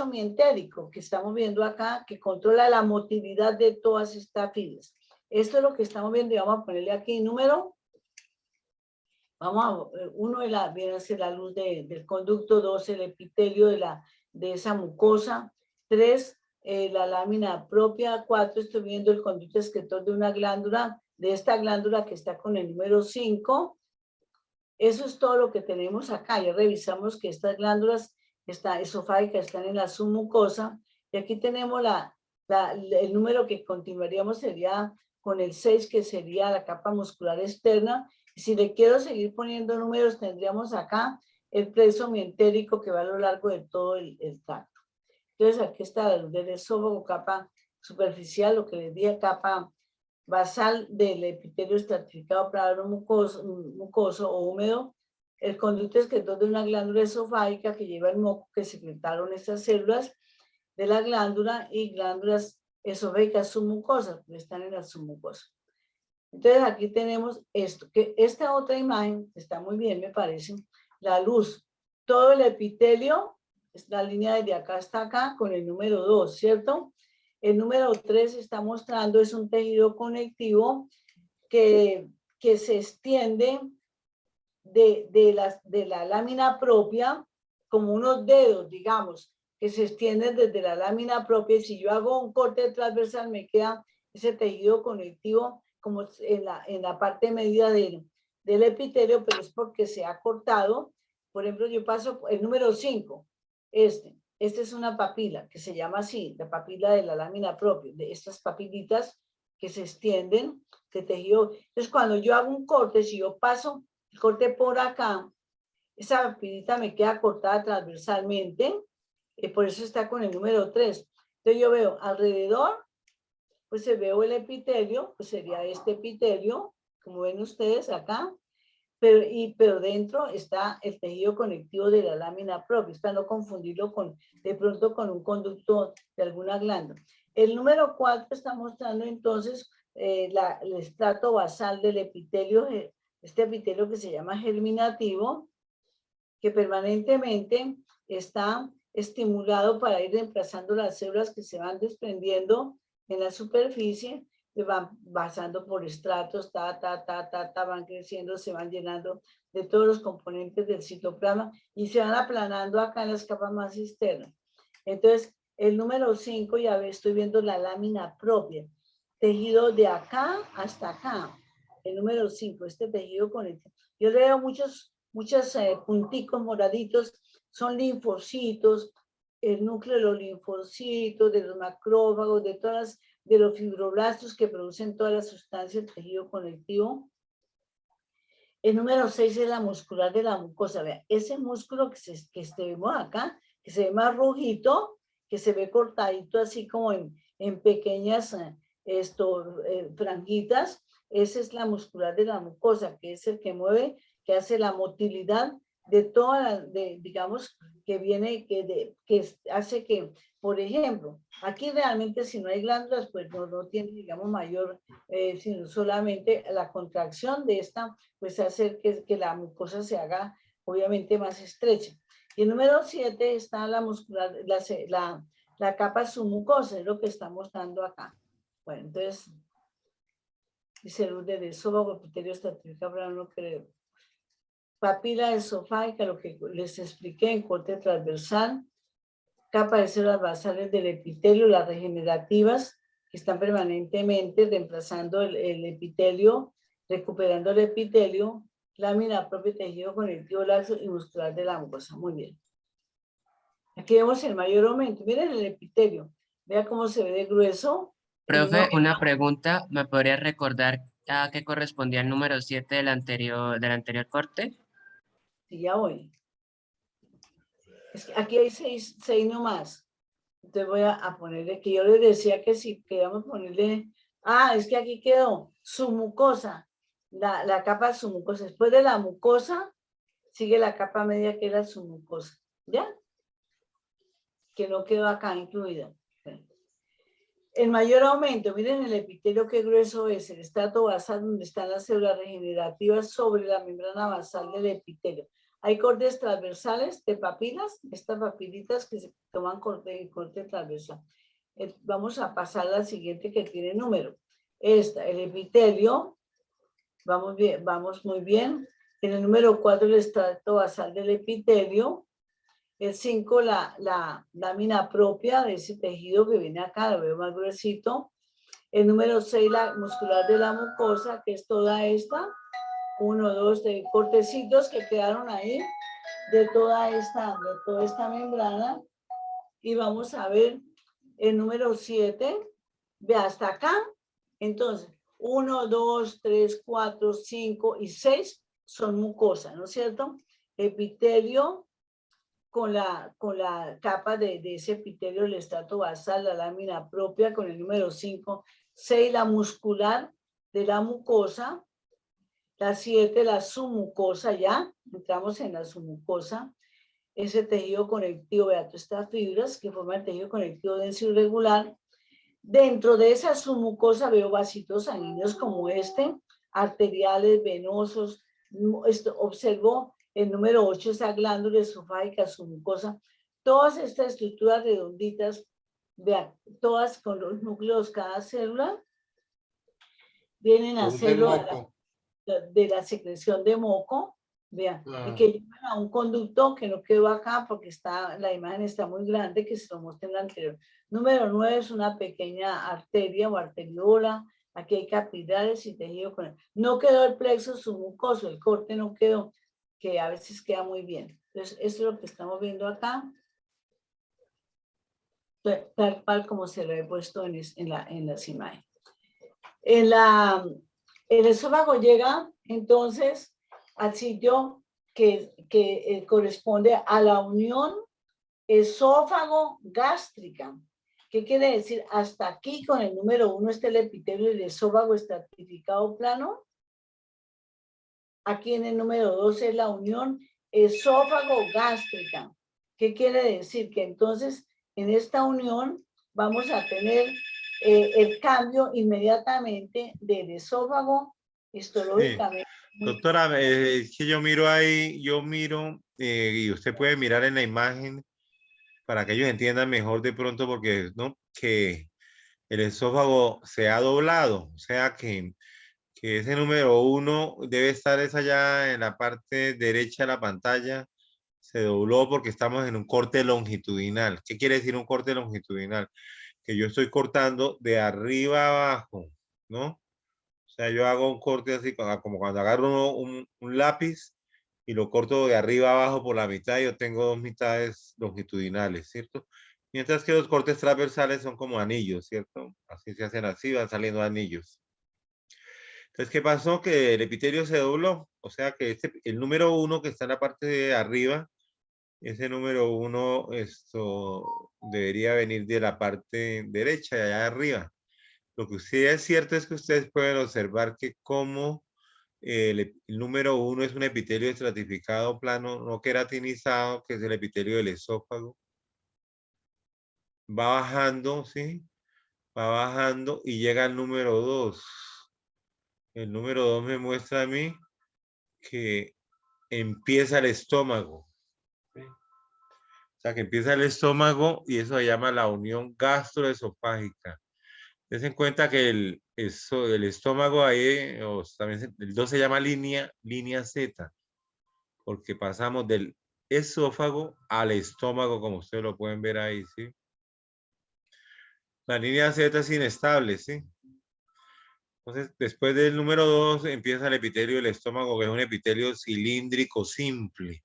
mientérico que estamos viendo acá, que controla la motilidad de todas estas fibras. Esto es lo que estamos viendo y vamos a ponerle aquí número. Uno viene a ser la luz del conducto, 2, el epitelio de esa mucosa, 3, la lámina propia, 4, estoy viendo el conducto excretor de una glándula, de esta glándula que está con el número 5. Eso es todo lo que tenemos acá. Ya revisamos que estas glándulas esofágicas están en la submucosa, y aquí tenemos el número que continuaríamos sería con el 6, que sería la capa muscular externa. Y si le quiero seguir poniendo números, tendríamos acá el plexo mientérico que va a lo largo de todo el tracto. Entonces aquí está la luz del esófago, capa superficial, lo que les dije, capa basal del epitelio estratificado plano mucoso o húmedo, el conducto excretor de una glándula esofágica que lleva el moco que secretaron estas células de la glándula, y glándulas esofágicas submucosas, que están en la submucosa. Entonces aquí tenemos esto, que esta otra imagen está muy bien, me parece, la luz, todo el epitelio, la línea desde acá hasta acá con el número 2, ¿cierto? El número 3 está mostrando, es un tejido conectivo que se extiende de la lámina propia, como unos dedos, digamos, que se extienden desde la lámina propia, y si yo hago un corte transversal me queda ese tejido conectivo como en la parte media del epitelio, pero es porque se ha cortado. Por ejemplo, yo paso el número 5, este es una papila que se llama así, la papila de la lámina propia, de estas papilitas que se extienden de tejido. Entonces, cuando yo hago un corte, si yo paso el corte por acá, esa papilita me queda cortada transversalmente, por eso está con el número 3. Entonces yo veo alrededor, pues se veo el epitelio, pues sería este epitelio, como ven ustedes acá, pero dentro está el tejido conectivo de la lámina propia, para no confundirlo de pronto con un conducto de alguna glándula. El número 4 está mostrando entonces el estrato basal del epitelio, este epitelio que se llama germinativo, que permanentemente está estimulado para ir reemplazando las células que se van desprendiendo en la superficie, que van pasando por estratos, van creciendo, se van llenando de todos los componentes del citoplasma y se van aplanando acá en las capas más externas. Entonces, el número 5, ya estoy viendo la lámina propia, tejido de acá hasta acá. El número 5, este tejido conectivo. Yo le veo muchos punticos moraditos, son linfocitos, el núcleo de los linfocitos, de los macrófagos, de los fibroblastos que producen todas las sustancias del tejido conectivo. El número 6 es la muscular de la mucosa. Vean, ese músculo que vemos acá, que se ve más rojito, que se ve cortadito así como en pequeñas franjitas, esa es la muscular de la mucosa, que es el que mueve, que hace la motilidad de todas, digamos, que viene, que hace que, por ejemplo, aquí realmente si no hay glándulas, pues no tiene, digamos, mayor, sino solamente la contracción de esta, pues hace que la mucosa se haga, obviamente, más estrecha. Y el número 7 está la muscular, la capa submucosa, es lo que está mostrando acá. Bueno, entonces, dice luz del esófago, epitelio estratificado, pero no creo. Papila esofágica, lo que les expliqué en corte transversal, capa de células basales del epitelio, las regenerativas, que están permanentemente reemplazando el epitelio, recuperando el epitelio, lámina propia, tejido conectivo laxo y muscular de la mucosa. Muy bien. Aquí vemos el mayor aumento. Miren el epitelio. Vea cómo se ve de grueso. Profe, una pregunta, ¿me podría recordar a qué correspondía el número 7 del anterior corte? Sí, ya voy. Es que aquí hay seis nomás. Entonces voy a ponerle, que yo les decía que si queríamos ponerle, es que aquí quedó su mucosa, la capa submucosa. Después de la mucosa, sigue la capa media que es la submucosa, ¿ya? Que no quedó acá incluida. El mayor aumento, miren el epitelio qué grueso es, el estrato basal donde están las células regenerativas sobre la membrana basal del epitelio. Hay cortes transversales de papilas, estas papilitas que se toman corte transversal. Vamos a pasar a la siguiente que tiene número. Esta, el epitelio, vamos bien, vamos muy bien. En el número 4 el estrato basal del epitelio. El 5, la lámina propia de ese tejido que viene acá, lo veo más gruesito. El número 6, la muscular de la mucosa, que es toda esta. 1, 2, de cortecitos que quedaron ahí de toda esta membrana. Y vamos a ver el número 7, ve hasta acá. Entonces, 1, 2, 3, 4, 5 y 6 son mucosas, ¿no es cierto? Epitelio con la capa de ese epitelio, el estrato basal, la lámina propia con el número 5, 6, la muscular de la mucosa, la 7, la submucosa, ya entramos en la submucosa, ese tejido conectivo, vean, todas estas fibras que forman el tejido conectivo denso y regular. Dentro de esa submucosa veo vasitos sanguíneos como este, arteriales, venosos. Observo el número 8, esa glándula esofágica submucosa. Todas estas estructuras redonditas, vean, todas con los núcleos, cada célula, vienen a hacerlo de la secreción de moco, vean, y que llevan a un conducto que no quedó acá porque la imagen está muy grande, que se lo mostré en la anterior. Número 9 es una pequeña arteria o arteriola. Aquí hay capilares y tejido con él. No quedó el plexo submucoso, el corte no quedó, que a veces queda muy bien. Entonces, esto es lo que estamos viendo acá, tal cual como se lo he puesto en las imágenes. El esófago llega entonces al sitio que corresponde a la unión esófago-gástrica. ¿Qué quiere decir? Hasta aquí con el número 1 está el epitelio del esófago estratificado plano. Aquí en el número 2 es la unión esófago-gástrica. ¿Qué quiere decir? Que entonces en esta unión vamos a tener el cambio inmediatamente del esófago histológicamente. Sí. Doctora, es que yo miro ahí, y usted puede mirar en la imagen para que ellos entiendan mejor de pronto, porque no que el esófago se ha doblado, o sea que ese número 1 debe estar allá en la parte derecha de la pantalla, se dobló porque estamos en un corte longitudinal. ¿Qué quiere decir un corte longitudinal? Que yo estoy cortando de arriba abajo, ¿no? O sea, yo hago un corte así como cuando agarro un lápiz y lo corto de arriba abajo por la mitad, yo tengo dos mitades longitudinales, ¿cierto? Mientras que los cortes transversales son como anillos, ¿cierto? Así se hacen así, van saliendo anillos. Entonces, ¿qué pasó? Que el epitelio se dobló. O sea que el número 1 que está en la parte de arriba, ese número 1 debería venir de la parte derecha, de allá arriba. Lo que sí es cierto es que ustedes pueden observar que como El número 1 es un epitelio estratificado plano no queratinizado, que es el epitelio del esófago. Va bajando, ¿sí? Va bajando y llega al número 2. El número 2 me muestra a mí que empieza el estómago. ¿Sí? O sea, que empieza el estómago y eso se llama la unión gastroesofágica. Ten en cuenta que el estómago ahí, o también el 2 se llama línea Z, porque pasamos del esófago al estómago, como ustedes lo pueden ver ahí, ¿sí? La línea Z es inestable, ¿sí? Entonces, después del número 2 empieza el epitelio del estómago, que es un epitelio cilíndrico simple,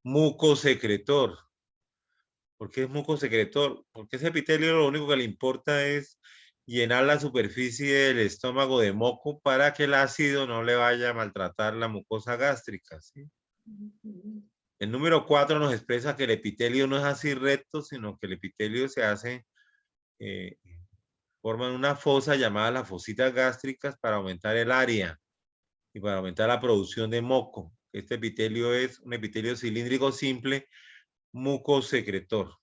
mucosecretor. ¿Por qué es mucosecretor? Porque ese epitelio lo único que le importa es llenar la superficie del estómago de moco para que el ácido no le vaya a maltratar la mucosa gástrica, ¿sí? El número 4 nos expresa que el epitelio no es así recto, sino que el epitelio se hace, forman una fosa llamada las fositas gástricas para aumentar el área y para aumentar la producción de moco. Este epitelio es un epitelio cilíndrico simple, mucosecretor,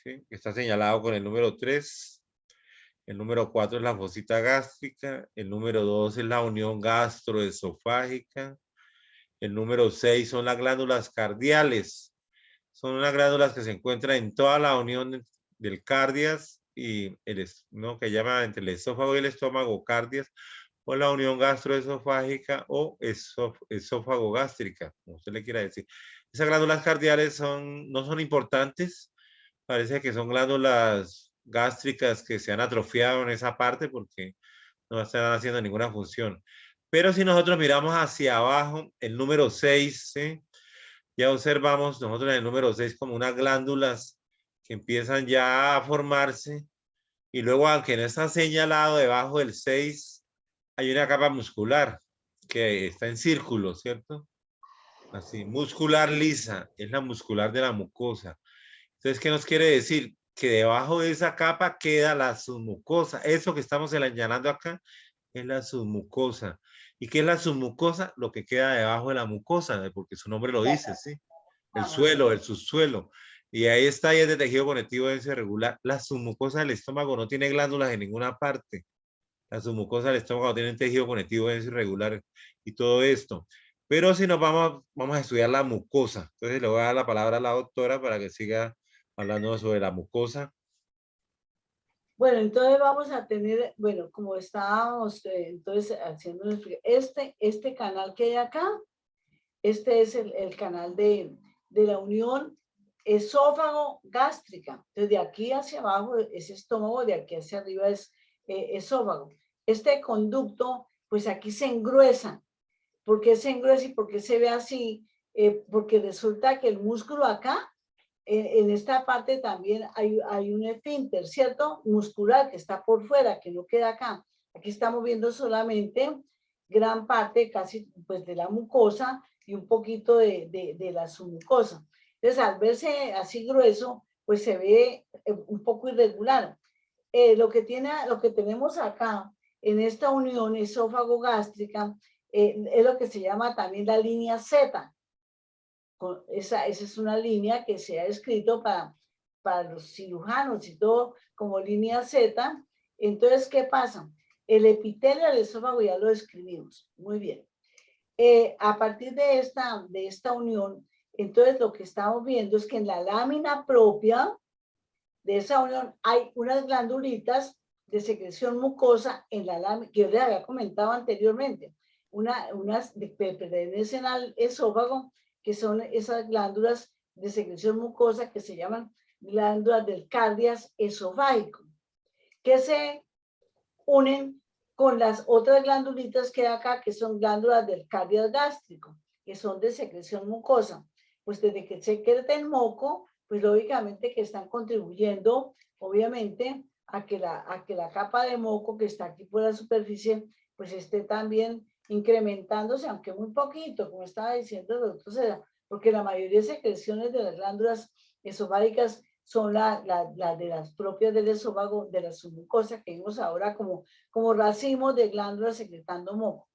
¿sí? Está señalado con el número 3. El número 4 es la fosita gástrica. El número 2 es la unión gastroesofágica. El número 6 son las glándulas cardiales. Son unas glándulas que se encuentran en toda la unión del cardias y ¿no? Que llama entre el esófago y el estómago cardias, o la unión gastroesofágica o esófago gástrica, como usted le quiera decir. Esas glándulas cardiales no son importantes. Parece que son glándulas gástricas que se han atrofiado en esa parte porque no están haciendo ninguna función. Pero si nosotros miramos hacia abajo, el número 6, ¿sí? Ya observamos nosotros en el número 6 como unas glándulas que empiezan ya a formarse y luego, aunque no está señalado, debajo del 6 hay una capa muscular que está en círculo, ¿cierto? Así, muscular lisa, es la muscular de la mucosa. Entonces, ¿qué nos quiere decir? Que debajo de esa capa queda la submucosa. Eso que estamos señalando acá es la submucosa. ¿Y qué es la submucosa? Lo que queda debajo de la mucosa, porque su nombre lo dice, ¿sí? El suelo, el subsuelo. Y ahí está, y es de tejido conectivo denso irregular. La submucosa del estómago no tiene glándulas en ninguna parte. La submucosa del estómago tiene un tejido conectivo denso irregular y todo esto. Pero si nos vamos a estudiar la mucosa. Entonces le voy a dar la palabra a la doctora para que siga hablando sobre la mucosa. Bueno, entonces vamos a tener, bueno, como estábamos entonces haciendo este canal que hay acá, este es el canal de la unión esófago gástrica. Entonces de aquí hacia abajo es estómago, de aquí hacia arriba es esófago. Este conducto, pues aquí se engruesa. ¿Por qué se engruesa y por qué se ve así? Porque resulta que el músculo acá, en esta parte también hay un esfínter, ¿cierto? Muscular que está por fuera, que no queda acá. Aquí estamos viendo solamente gran parte casi pues de la mucosa y un poquito de la submucosa. Entonces, al verse así grueso, pues se ve un poco irregular. Lo que tenemos acá en esta unión esófago-gástrica es lo que se llama también la línea Z. Esa es una línea que se ha escrito para los cirujanos y todo como línea Z. Entonces, ¿qué pasa? El epitelio del esófago ya lo describimos. Muy bien. A partir de esta unión, entonces lo que estamos viendo es que en la lámina propia de esa unión hay unas glandulitas de secreción mucosa en la lámina, que yo les había comentado anteriormente, unas que pertenecen al esófago, que son esas glándulas de secreción mucosa que se llaman glándulas del cardias esofágico, que se unen con las otras glandulitas que hay acá, que son glándulas del cardias gástrico, que son de secreción mucosa. Pues desde que se queda el moco, pues lógicamente que están contribuyendo, obviamente, a que la capa de moco que está aquí por la superficie, pues esté también incrementándose, aunque muy poquito, como estaba diciendo el doctor Seda, porque la mayoría de secreciones de las glándulas esofágicas son las de las propias del esófago, de la submucosa, que vimos ahora como racimos de glándulas secretando moco.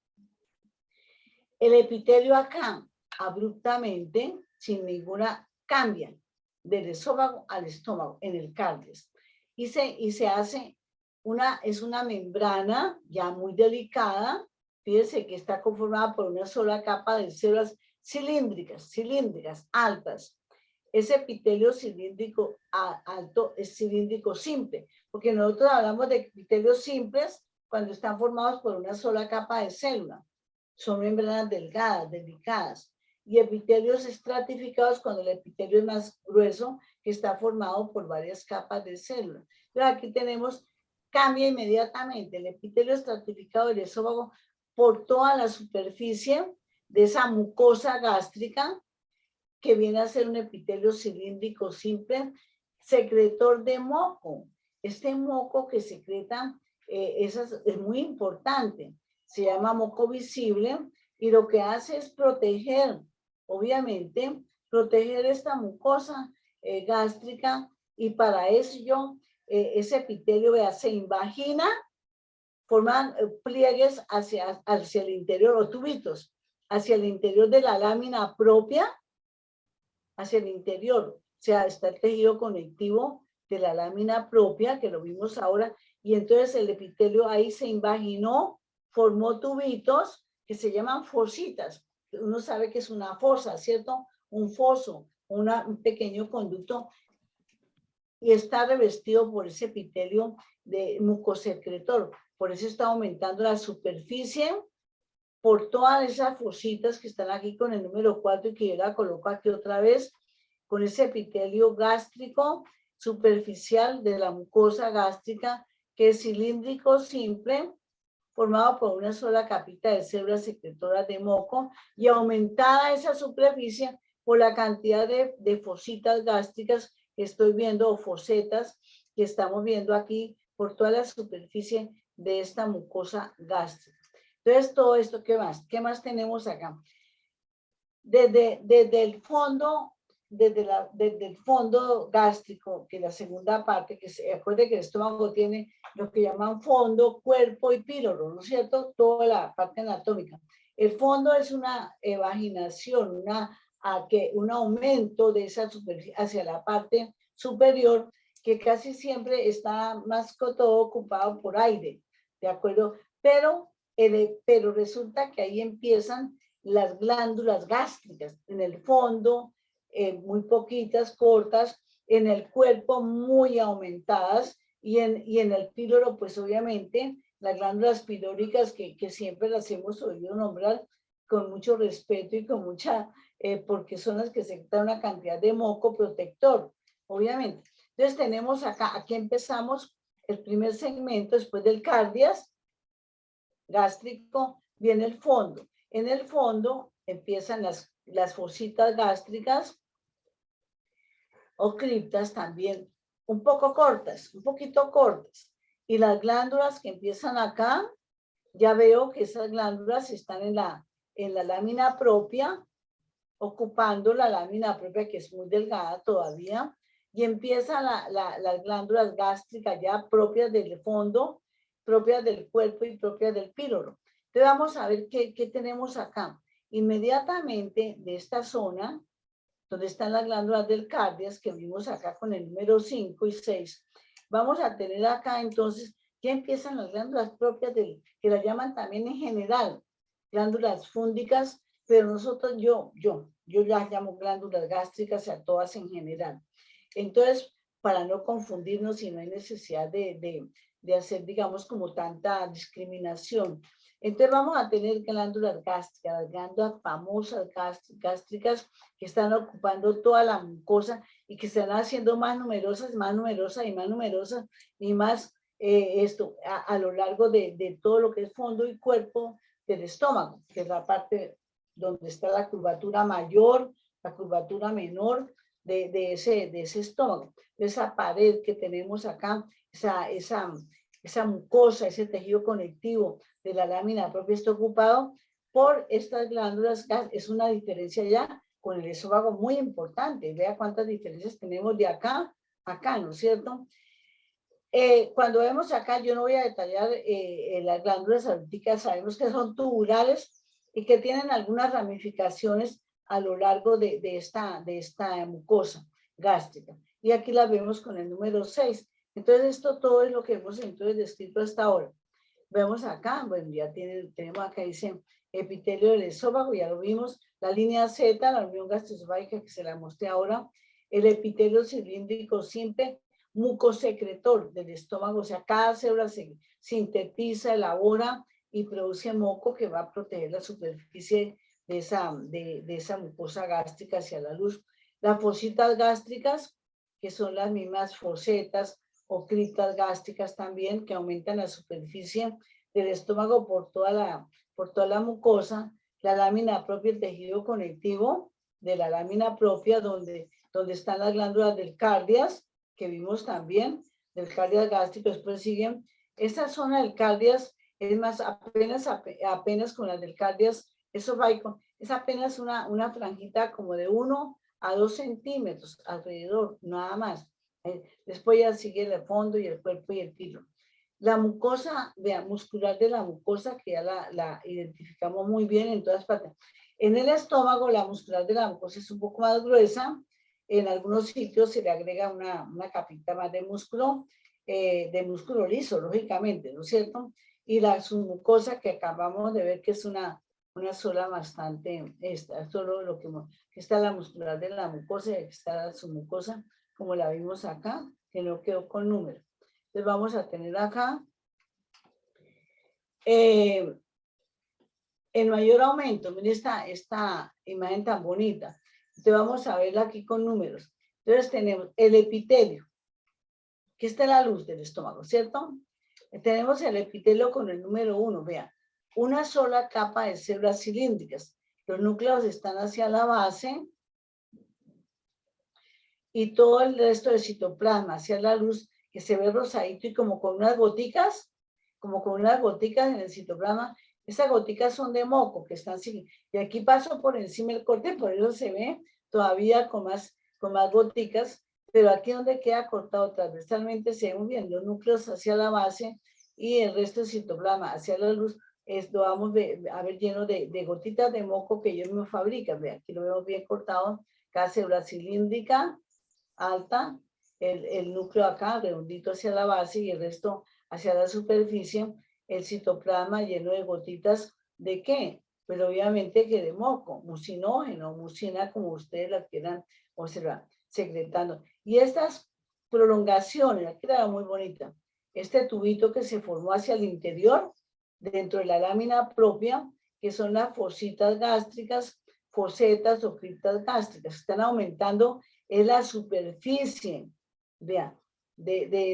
El epitelio acá, abruptamente, sin ninguna, cambia del esófago al estómago, en el cardias. Y se hace es una membrana ya muy delicada, fíjense que está conformada por una sola capa de células cilíndricas, altas. Ese epitelio cilíndrico alto es cilíndrico simple, porque nosotros hablamos de epitelios simples cuando están formados por una sola capa de célula. Son membranas delgadas, delicadas. Y epitelios estratificados cuando el epitelio es más grueso, que está formado por varias capas de células. Entonces aquí tenemos, cambia inmediatamente el epitelio estratificado del esófago por toda la superficie de esa mucosa gástrica, que viene a ser un epitelio cilíndrico simple, secretor de moco. Este moco que secreta es muy importante. Se llama moco visible y lo que hace es proteger, obviamente, proteger esta mucosa gástrica, y para eso ese epitelio, vea, se invagina, forman pliegues hacia el interior, o tubitos, hacia el interior de la lámina propia, hacia el interior. O sea, está el tejido conectivo de la lámina propia, que lo vimos ahora, y entonces el epitelio ahí se invaginó, formó tubitos que se llaman fositas. Uno sabe que es una fosa, ¿cierto? Un foso, un pequeño conducto, y está revestido por ese epitelio de mucosecretor. Por eso está aumentando la superficie por todas esas fositas que están aquí con el número 4 y que yo la coloco aquí otra vez, con ese epitelio gástrico superficial de la mucosa gástrica, que es cilíndrico simple, formado por una sola capita de células secretoras de moco, y aumentada esa superficie por la cantidad de fositas gástricas que estoy viendo, o fosetas que estamos viendo aquí por toda la superficie de esta mucosa gástrica. Entonces, todo esto, ¿qué más? ¿Qué más tenemos acá? Desde el fondo, desde el fondo gástrico, que la segunda parte, que se acuerde que el estómago tiene lo que llaman fondo, cuerpo y píloro, ¿no es cierto? Toda la parte anatómica. El fondo es una evaginación, un aumento de esa superficie hacia la parte superior, que casi siempre está más que todo ocupado por aire, ¿de acuerdo? Pero resulta que ahí empiezan las glándulas gástricas, en el fondo, muy poquitas, cortas, en el cuerpo muy aumentadas, y en el píloro, pues obviamente, las glándulas pilóricas que siempre las hemos oído nombrar con mucho respeto y con mucha, porque son las que secretan una cantidad de moco protector, obviamente. Entonces tenemos acá, aquí empezamos el primer segmento, después del cardias gástrico, viene el fondo. En el fondo empiezan las fositas gástricas, o criptas también, un poco cortas, un poquito cortas. Y las glándulas que empiezan acá, ya veo que esas glándulas están en la lámina propia, ocupando la lámina propia, que es muy delgada todavía, y empiezan las glándulas gástricas ya propias del fondo, propias del cuerpo y propias del píloro. Entonces vamos a ver qué tenemos acá. Inmediatamente de esta zona, donde están las glándulas del cardias, que vimos acá con el número 5 y 6, vamos a tener acá entonces, ya empiezan las glándulas propias que las llaman también en general glándulas fúndicas, pero nosotros, yo las llamo glándulas gástricas a todas en general. Entonces, para no confundirnos, y no hay necesidad de hacer, digamos, como tanta discriminación. Entonces vamos a tener glándulas gástricas, las glándulas famosas gástricas, que están ocupando toda la mucosa y que se van haciendo más numerosas y más numerosas y más numerosas y más a lo largo de todo lo que es fondo y cuerpo del estómago, que es la parte donde está la curvatura mayor, la curvatura menor de ese estómago, de esa pared que tenemos acá, esa mucosa, ese tejido conectivo de la lámina propia está ocupado por estas glándulas. Es una diferencia ya con el esófago muy importante. Vea cuántas diferencias tenemos de acá a acá, ¿no es cierto? Cuando vemos acá, yo no voy a detallar las glándulas aórticas, sabemos que son tubulares, y que tienen algunas ramificaciones a lo largo de esta mucosa gástrica. Y aquí la vemos con el número 6. Entonces, esto todo es lo que hemos entonces descrito hasta ahora. Vemos acá, bueno, ya tenemos acá, dice epitelio del esófago, ya lo vimos, la línea Z, la unión gastroesofágica que se la mostré ahora, el epitelio cilíndrico simple, mucosecretor del estómago, o sea, cada célula se sintetiza, elabora y produce moco que va a proteger la superficie de esa mucosa gástrica hacia la luz. Las fositas gástricas, que son las mismas fosetas o criptas gástricas también, que aumentan la superficie del estómago por toda la mucosa, la lámina propia, el tejido conectivo de la lámina propia, donde están las glándulas del cardias, que vimos también, del cardias gástrico. Después siguen, esta zona del cardias es más, apenas con la del cardias esofágico, es apenas una franjita como de 1 a 2 centímetros alrededor, nada más. Después ya sigue el fondo y el cuerpo y el pilo. La mucosa muscular de la mucosa, que ya la identificamos muy bien en todas partes. En el estómago, la muscular de la mucosa es un poco más gruesa. En algunos sitios se le agrega una capita más de músculo liso, lógicamente, ¿no es cierto? Y la submucosa que acabamos de ver que es una sola bastante, solo lo que está la muscular de la mucosa y aquí está la submucosa, como la vimos acá, que no quedó con número. Entonces vamos a tener acá el mayor aumento. Miren esta imagen tan bonita. Entonces vamos a verla aquí con números. Entonces tenemos el epitelio, que está en la luz del estómago, ¿cierto? Tenemos el epitelio con el número 1, vean. Una sola capa de células cilíndricas. Los núcleos están hacia la base y todo el resto del citoplasma hacia la luz, que se ve rosadito y como con unas goticas en el citoplasma. Esas goticas son de moco que están siguiendo. Y aquí paso por encima del corte, por eso se ve todavía con más goticas, pero aquí donde queda cortado transversalmente se ven bien los núcleos hacia la base y el resto del citoplasma hacia la luz. Esto vamos a ver lleno de gotitas de moco que ellos mismos fabrican. Vean, aquí lo vemos bien cortado, cada célula cilíndrica alta, el núcleo acá redondito hacia la base y el resto hacia la superficie, el citoplasma lleno de gotitas ¿de qué? Pues obviamente que de moco, mucinógeno, mucina, como ustedes la quieran observar, secretando. Y estas prolongaciones, aquí la veo muy bonita, este tubito que se formó hacia el interior, dentro de la lámina propia, que son las fositas gástricas, fosetas o criptas gástricas, están aumentando en la superficie, vean, de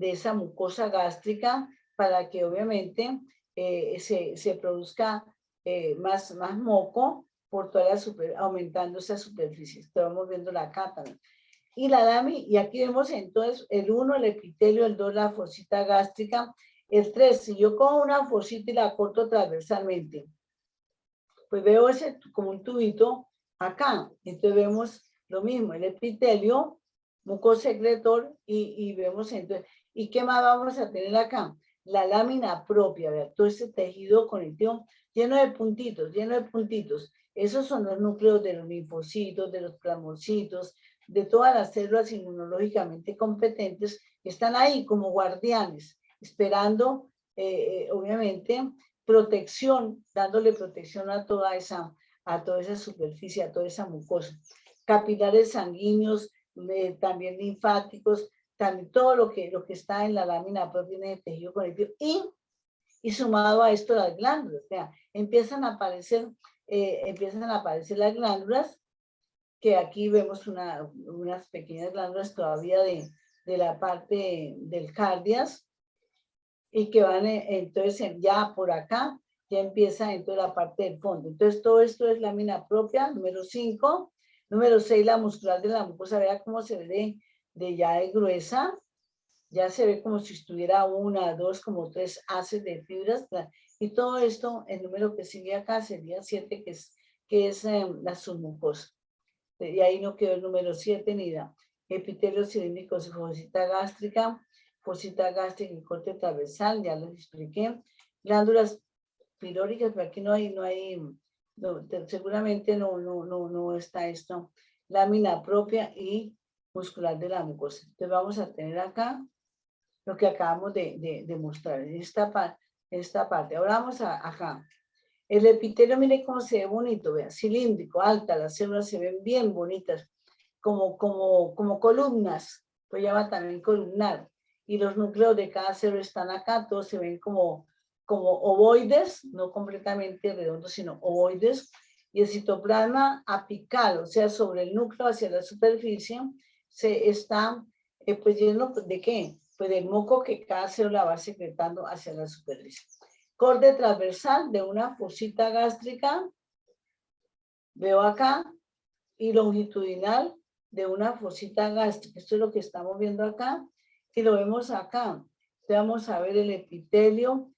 esa mucosa gástrica para que obviamente se produzca más moco por toda aumentando esa superficie. Estamos viendo la acá también. Y aquí vemos entonces el 1, el epitelio, el 2, la fosita gástrica, el 3, si yo cojo una fosita y la corto transversalmente, pues veo ese como un tubito acá. Entonces vemos lo mismo, el epitelio, mucosecretor y vemos entonces, ¿y qué más vamos a tener acá? La lámina propia, ¿verdad? Todo ese tejido conectivo lleno de puntitos. Esos son los núcleos de los linfocitos, de los plasmocitos, de todas las células inmunológicamente competentes que están ahí como guardianes, esperando, obviamente, protección, dándole protección a toda esa superficie, a toda esa mucosa. Capilares sanguíneos, también linfáticos, también todo lo que está en la lámina propia de tejido conectivo y sumado a esto las glándulas, o sea, empiezan a aparecer las glándulas, que aquí vemos unas pequeñas glándulas todavía de la parte del cardias, y que van entonces ya por acá, ya empieza entonces la parte del fondo. Entonces todo esto es lámina propia, número 5. Número 6, la muscular de la mucosa, vea cómo se ve ya de gruesa, ya se ve como si estuviera 1, 2, como 3 haces de fibras, y todo esto, el número que sigue acá sería 7, que es la submucosa. Y ahí no quedó el número 7 ni la epitelio cilíndrico, fosita gástrica y corte transversal, ya les expliqué. Glándulas pilóricas, pero aquí seguramente no está esto, lámina propia y muscular de la mucosa. Entonces vamos a tener acá lo que acabamos de mostrar en esta parte. Ahora vamos acá. El epitelio, mire cómo se ve bonito, vea, cilíndrico, alta, las células se ven bien bonitas, como columnas, pues llama también columnar. Y los núcleos de cada célula están acá, todos se ven como ovoides, no completamente redondos, sino ovoides. Y el citoplasma apical, o sea, sobre el núcleo hacia la superficie, se está pues lleno de ¿qué? Pues del moco que cada célula va secretando hacia la superficie. Corde transversal de una fosita gástrica, veo acá, y longitudinal de una fosita gástrica. Esto es lo que estamos viendo acá, y lo vemos acá. Entonces vamos a ver el epitelio,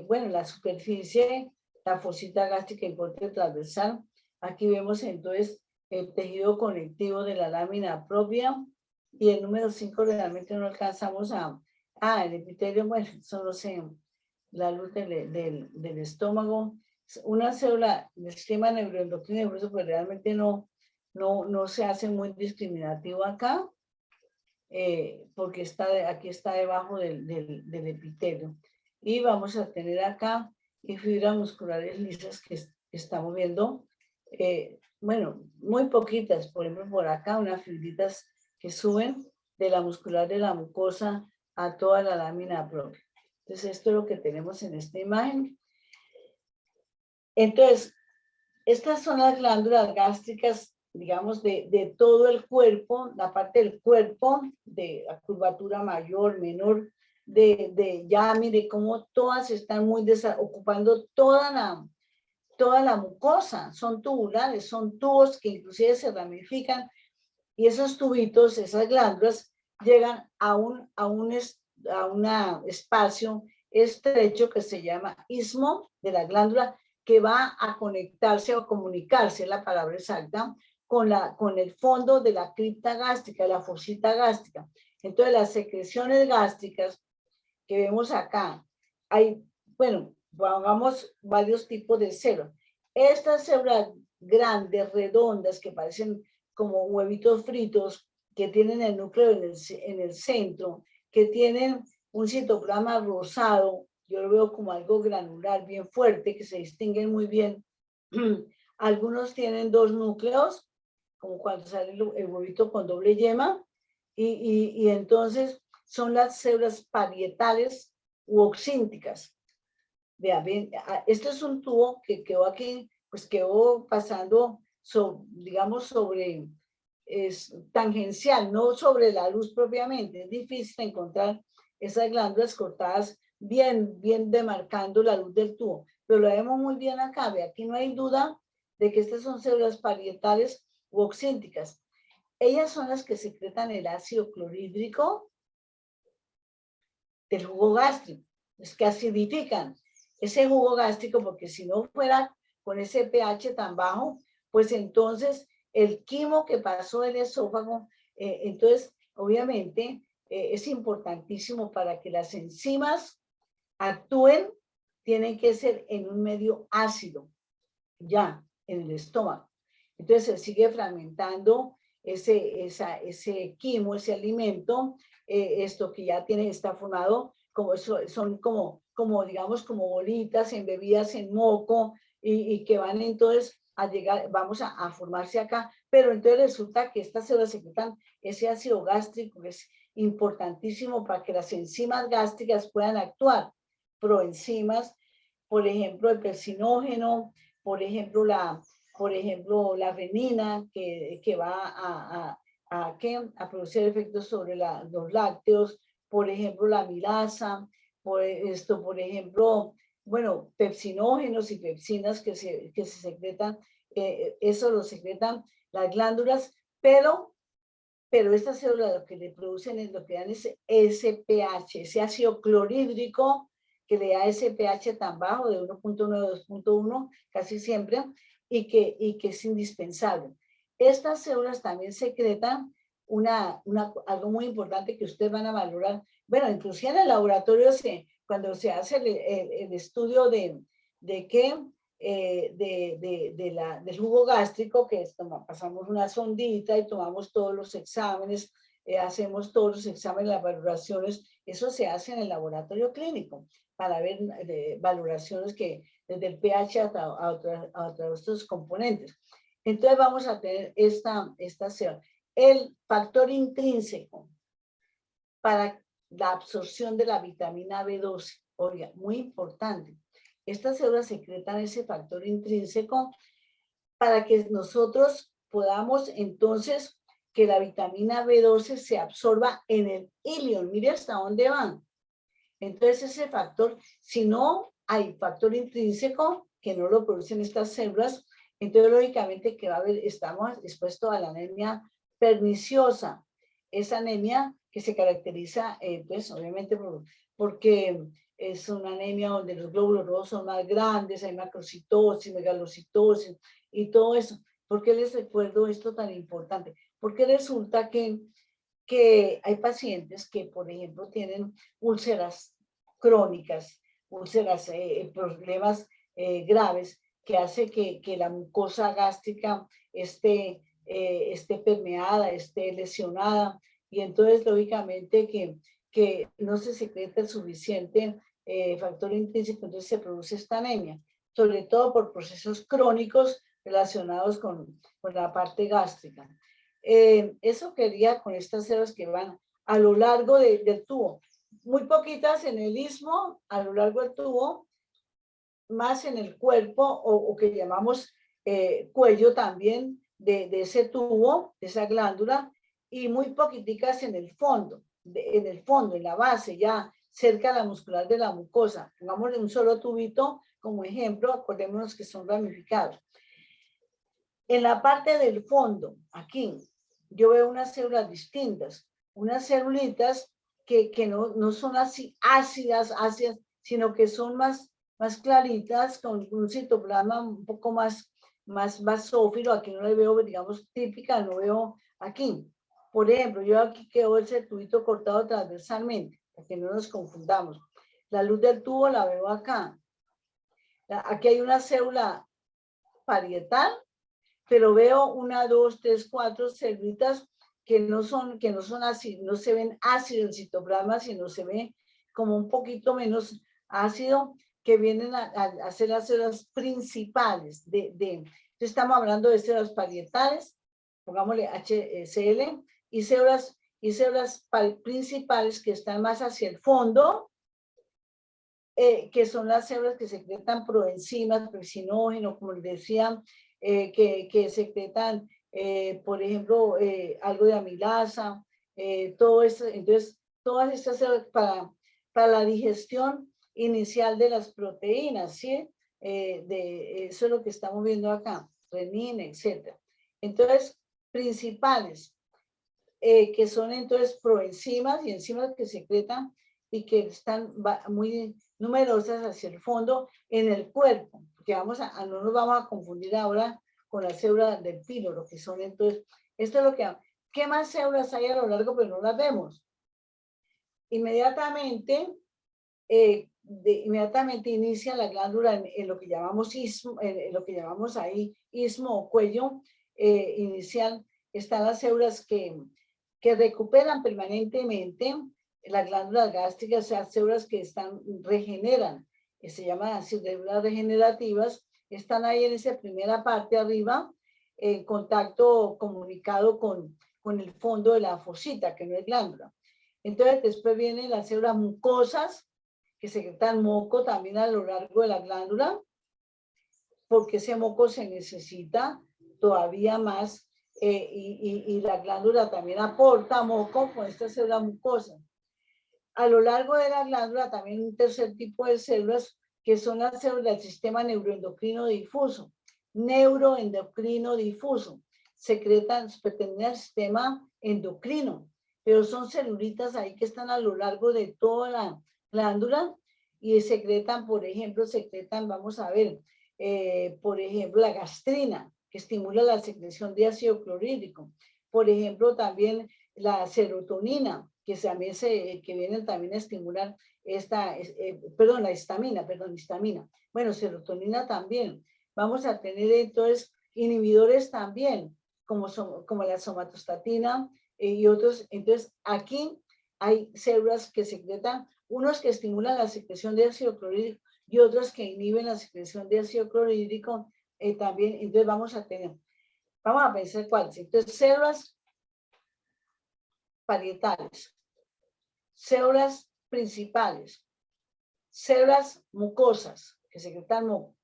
bueno, la superficie, la fosita gástrica en corte transversal. Aquí vemos entonces el tejido conectivo de la lámina propia, y el número 5 realmente no alcanzamos el epitelio, bueno, solo la luz del estómago, una célula del sistema neuroendocrino, por eso pues realmente no se hace muy discriminativo acá, porque aquí está debajo del epitelio. Y vamos a tener acá fibras musculares lisas que estamos viendo, bueno, muy poquitas, por ejemplo, por acá, unas fibritas que suben de la muscular de la mucosa a toda la lámina propia. Entonces, esto es lo que tenemos en esta imagen. Entonces, estas son las glándulas gástricas, digamos, de todo el cuerpo, la parte del cuerpo, de la curvatura mayor, menor, ya mire cómo todas están ocupando toda la mucosa, son tubulares, son tubos que inclusive se ramifican, y esos tubitos, esas glándulas, llegan a un espacio estrecho que se llama istmo de la glándula, que va a conectarse o comunicarse, la palabra exacta, con el fondo de la cripta gástrica, la fosita gástrica. Entonces, las secreciones gástricas que vemos acá, bueno, pongamos varios tipos de células. Estas células grandes, redondas, que parecen como huevitos fritos, que tienen el núcleo en el centro, que tienen un citoplasma rosado, yo lo veo como algo granular, bien fuerte, que se distinguen muy bien. Algunos tienen dos núcleos, como cuando sale el huevito con doble yema, y entonces son las células parietales u oxínticas. Vean, esto es un tubo que quedó aquí, pues quedó pasando, digamos, tangencial, no sobre la luz propiamente. Es difícil encontrar esas glándulas cortadas bien demarcando la luz del tubo, pero lo vemos muy bien acá. Ve, aquí no hay duda de que estas son células parietales u oxínticas. Ellas son las que secretan el ácido clorhídrico del jugo gástrico, es que acidifican ese jugo gástrico, porque si no fuera con ese pH tan bajo, pues entonces el quimo que pasó del esófago, entonces obviamente es importantísimo para que las enzimas actúen, tienen que ser en un medio ácido, ya en el estómago. Entonces se sigue fragmentando ese quimo, ese alimento, esto que ya está formado, son como digamos, como bolitas embebidas en moco, y que van entonces a llegar, vamos a formarse acá, pero entonces resulta que estas células secretan ese ácido gástrico, que es importantísimo para que las enzimas gástricas puedan actuar, proenzimas, por ejemplo, el persinógeno, por ejemplo, la renina, que va a producir efectos sobre los lácteos, por ejemplo, la amilasa, por ejemplo, bueno, pepsinógenos y pepsinas que se secretan, eso lo secretan las glándulas, pero estas células lo que le producen es lo que dan ese pH, ese ácido clorhídrico, que le da ese pH tan bajo de 1.9, 2.1 casi siempre, y que es indispensable. Estas células también secretan algo muy importante que ustedes van a valorar. Bueno, inclusive en el laboratorio, cuando se hace el estudio de del jugo gástrico, que es, pasamos una sondita y tomamos todos los exámenes, hacemos todos los exámenes, las valoraciones, eso se hace en el laboratorio clínico para ver valoraciones que desde el pH a otros componentes. Entonces vamos a tener esta célula. El factor intrínseco para la absorción de la vitamina B12, oiga, muy importante. Estas células secretan ese factor intrínseco para que nosotros podamos entonces que la vitamina B12 se absorba en el ilion. Mire hasta dónde van. Entonces ese factor, si no hay factor intrínseco que no lo producen estas células, entonces lógicamente que va a haber, estamos expuestos a la anemia perniciosa. Esa anemia que se caracteriza, pues obviamente porque es una anemia donde los glóbulos rojos son más grandes, hay macrocitosis, megalocitosis y todo eso. ¿Por qué les recuerdo esto tan importante? Porque resulta que hay pacientes que, por ejemplo, tienen úlceras crónicas, úlceras, problemas graves, que hace que la mucosa gástrica esté permeada, esté lesionada, y entonces lógicamente que no se secreta el suficiente factor intrínseco, entonces se produce esta anemia, sobre todo por procesos crónicos relacionados con la parte gástrica. Eso quería con estas células que van a lo largo del tubo, muy poquitas en el istmo, a lo largo del tubo, más en el cuerpo o que llamamos cuello también de ese tubo, de esa glándula, y muy poquiticas en el fondo, en la base, ya cerca de la muscular de la mucosa. Pongámosle un solo tubito como ejemplo, acordémonos que son ramificados. En la parte del fondo, aquí, yo veo unas células distintas, unas celulitas que no son así ácidas, sino que son más claritas, con un citoplasma un poco más basófilo. Aquí no le veo, digamos, típica, no veo aquí. Por ejemplo, yo aquí quedo ese tubito cortado transversalmente, para que no nos confundamos. La luz del tubo la veo acá. Aquí hay una célula parietal, pero veo 1, 2, 3, 4 células que no son así, no se ven ácido el citoplasma, sino se ve como un poquito menos ácido, que vienen a ser las células principales estamos hablando de células parietales, pongámosle HCl, y células principales que están más hacia el fondo, que son las células que secretan proenzimas, presinógeno, como les decía, que secretan, por ejemplo, algo de amilasa, todo eso. Entonces, todas estas células para la digestión inicial de las proteínas, ¿sí? Eso es lo que estamos viendo acá, renina, etc. Entonces, principales, que son entonces proenzimas y enzimas que secretan y que están muy numerosas hacia el fondo en el cuerpo, porque no nos vamos a confundir ahora con las células del píloro, que son entonces, esto es lo que, ¿qué más células hay a lo largo? Pero no las vemos. Inmediatamente inicia la glándula en lo que llamamos istmo, en lo que llamamos ahí istmo o cuello inicial. Están las células que recuperan permanentemente las glándulas gástricas, o sea, células que regeneran, que se llaman así, células regenerativas, están ahí en esa primera parte arriba, en contacto comunicado con el fondo de la fosita, que no es glándula. Entonces, después vienen las células mucosas, que secretan moco también a lo largo de la glándula, porque ese moco se necesita todavía más, y la glándula también aporta moco con esta célula mucosa. A lo largo de la glándula también un tercer tipo de células, que son las células del sistema neuroendocrino difuso. Neuroendocrino difuso. Pertenecen al sistema endocrino, pero son celulitas ahí que están a lo largo de toda la glándula y secretan, por ejemplo, vamos a ver, por ejemplo, la gastrina, que estimula la secreción de ácido clorhídrico. Por ejemplo, también la serotonina, que también que vienen también a estimular la histamina. Bueno, serotonina también. Vamos a tener entonces inhibidores también, como la somatostatina y otros. Entonces, aquí hay células que secretan, unos que estimulan la secreción de ácido clorhídrico y otros que inhiben la secreción de ácido clorhídrico también. Entonces, vamos a pensar cuáles. Entonces, células parietales, células principales, células mucosas que secretan moco,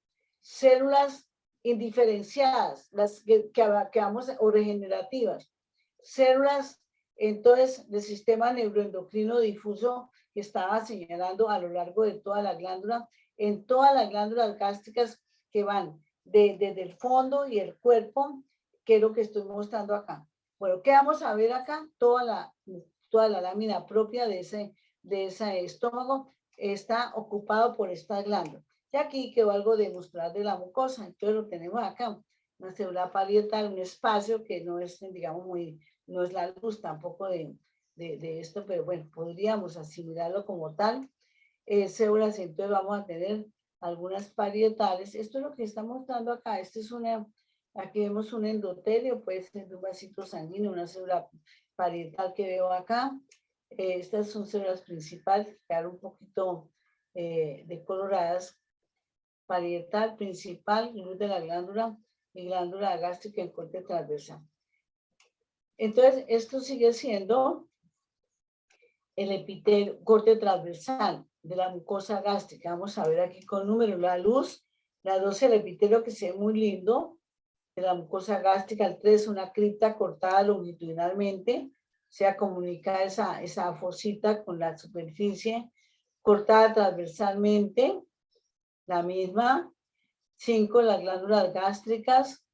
células indiferenciadas, las que vamos, o regenerativas, células entonces del sistema neuroendocrino difuso que estaba señalando a lo largo de toda la glándula, en todas las glándulas gástricas que van desde el fondo y el cuerpo, que es lo que estoy mostrando acá. Bueno, ¿qué vamos a ver acá? Toda la lámina propia de ese estómago está ocupado por esta glándula. Y aquí quedó algo de muscular de la mucosa, entonces lo tenemos acá, una célula parietal, un espacio que no es, digamos, no es la luz tampoco de esto, pero bueno, podríamos asimilarlo como tal. Células, entonces vamos a tener algunas parietales. Esto es lo que está mostrando acá. Aquí vemos un endotelio, puede ser un vasito sanguíneo, una célula parietal que veo acá. Estas son células principales, quedaron un poquito decoloradas. Parietal, principal, luz de la glándula y glándula gástrica y corte transversal. Entonces, esto sigue siendo el epitelio, corte transversal de la mucosa gástrica. Vamos a ver aquí con números. La 2 es el epitelio que se ve muy lindo de la mucosa gástrica. El 3 una cripta cortada longitudinalmente, o sea, comunica esa fosita con la superficie, cortada transversalmente, la misma. 5 las glándulas gástricas.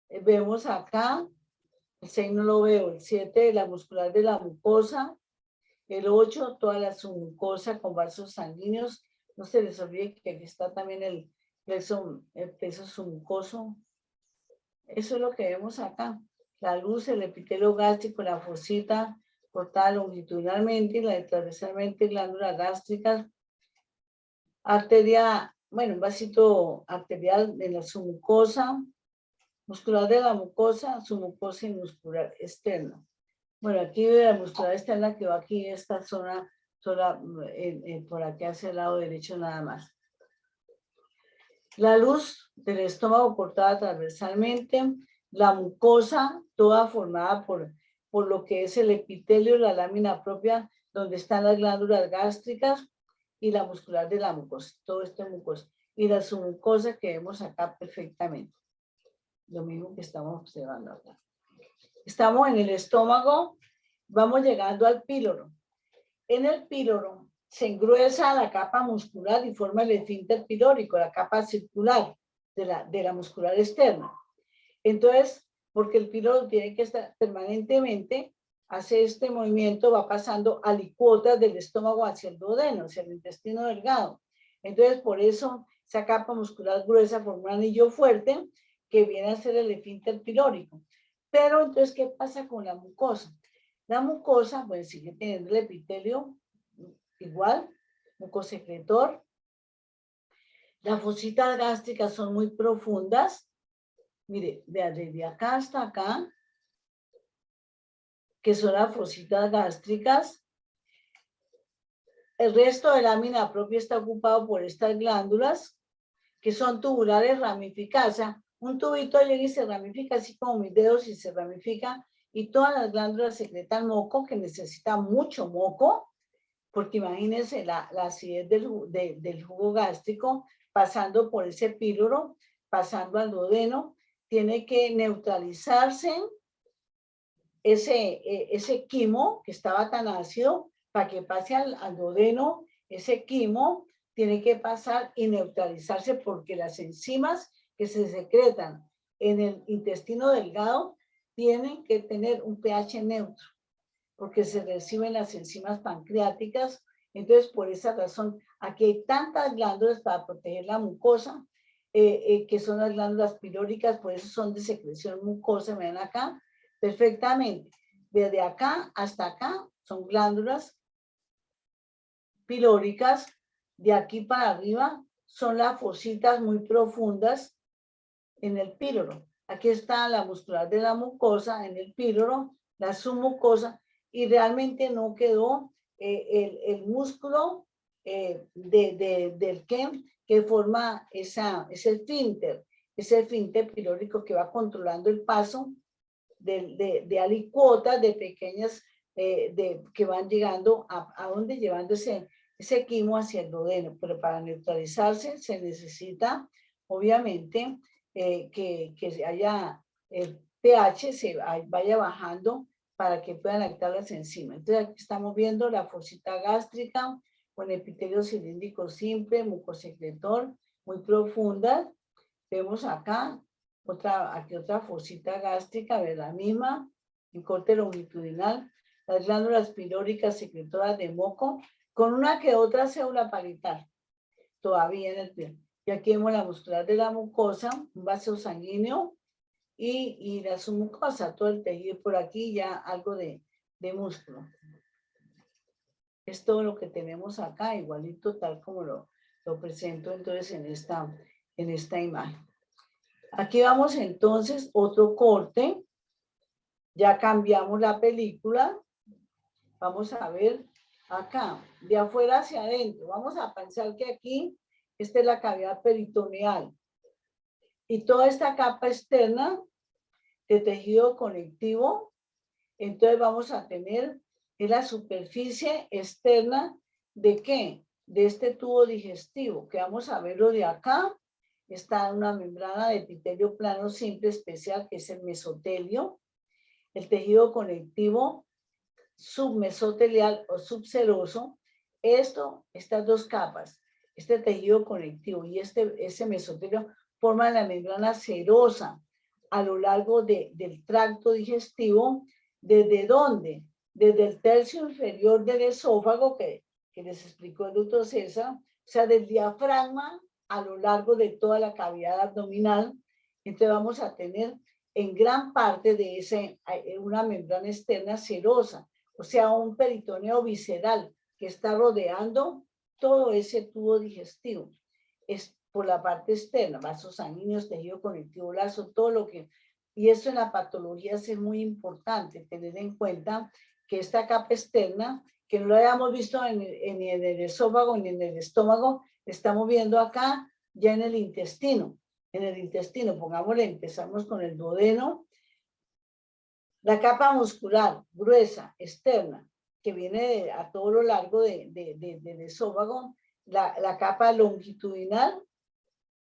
Vemos acá, el 6 no lo veo, el 7 la muscular de la mucosa, el 8 toda la submucosa con vasos sanguíneos. No se les olvide que aquí está también el plexo submucoso. Eso es lo que vemos acá. La luz, el epitelio gástrico, la fosita cortada longitudinalmente y la transversalmente glándulas gástricas. Arteria, bueno, un vasito arterial de la submucosa, muscular de la mucosa, submucosa y muscular externa. Bueno, aquí de la muscular externa que va aquí, esta zona por aquí hacia el lado derecho nada más. La luz del estómago cortada transversalmente, la mucosa toda formada por lo que es el epitelio, la lámina propia, donde están las glándulas gástricas y la muscular de la mucosa, todo esto es mucosa. Y la submucosa que vemos acá perfectamente. Lo mismo que estamos observando acá. Estamos en el estómago, vamos llegando al píloro. En el píloro se engruesa la capa muscular y forma el esfínter pilórico, la capa circular de la muscular externa. Entonces, porque el píloro tiene que estar permanentemente, hace este movimiento, va pasando alicuotas del estómago hacia el duodeno, hacia el intestino delgado. Entonces, por eso, esa capa muscular gruesa forma un anillo fuerte que viene a ser el esfínter pilórico. Pero entonces, ¿qué pasa con la mucosa? La mucosa, pues sigue teniendo el epitelio igual, mucosecretor. Las fositas gástricas son muy profundas. Mire, desde acá hasta acá, que son las fositas gástricas. El resto de la lámina propia está ocupado por estas glándulas, que son tubulares ramificadas. O sea, un tubito llega y se ramifica, así como mis dedos, y se ramifica. Y todas las glándulas secretan moco, que necesita mucho moco, porque imagínense la acidez del jugo gástrico pasando por ese píloro, pasando al duodeno, tiene que neutralizarse ese quimo que estaba tan ácido para que pase al duodeno. Ese quimo tiene que pasar y neutralizarse porque las enzimas que se secretan en el intestino delgado tienen que tener un pH neutro, porque se reciben las enzimas pancreáticas. Entonces, por esa razón, aquí hay tantas glándulas para proteger la mucosa, que son las glándulas pilóricas, por eso son de secreción mucosa, me ven acá, perfectamente. Desde acá hasta acá son glándulas pilóricas. De aquí para arriba son las fositas muy profundas en el píloro. Aquí está la muscular de la mucosa en el píloro, la submucosa, y realmente no quedó el músculo del que forma ese esfínter pilórico que va controlando el paso de alicuotas, de pequeñas, que van llegando a donde, llevando ese quimo hacia el duodeno. Pero para neutralizarse se necesita, obviamente, que haya el pH, se vaya bajando para que puedan actar las enzimas. Entonces aquí estamos viendo la fosita gástrica con epitelio cilíndrico simple, mucosecretor, muy profunda. Vemos acá aquí otra fosita gástrica, de la misma, en corte longitudinal, las glándulas pilóricas secretoras de moco, con una que otra célula parietal, todavía en el pie. Y aquí vemos la muscular de la mucosa, un vaso sanguíneo y la submucosa, todo el tejido por aquí, ya algo de músculo. Es todo lo que tenemos acá, igualito tal como lo presento entonces en esta imagen. Aquí vamos entonces, otro corte. Ya cambiamos la película. Vamos a ver acá, de afuera hacia adentro. Vamos a pensar que aquí, esta es la cavidad peritoneal. Y toda esta capa externa de tejido conectivo, entonces vamos a tener en la superficie externa de ¿qué? De este tubo digestivo, que vamos a verlo de acá. Está una membrana de epitelio plano simple especial, que es el mesotelio. El tejido conectivo submesotelial o subseroso. Estas dos capas, este tejido conectivo y ese mesotelio, forman la membrana serosa a lo largo del tracto digestivo. ¿Desde dónde? Desde el tercio inferior del esófago, que les explicó el doctor César, o sea, del diafragma a lo largo de toda la cavidad abdominal. Entonces vamos a tener en gran parte de una membrana externa serosa, o sea, un peritoneo visceral que está rodeando todo ese tubo digestivo. Es por la parte externa, vasos sanguíneos, tejido conectivo, lazo, todo lo que... Y eso en la patología es muy importante, tener en cuenta que esta capa externa, que no lo habíamos visto ni en el esófago ni en el estómago, estamos viendo acá ya en el intestino. En el intestino, pongámosle, empezamos con el duodeno. La capa muscular gruesa, externa, que viene a todo lo largo del esófago. La capa longitudinal,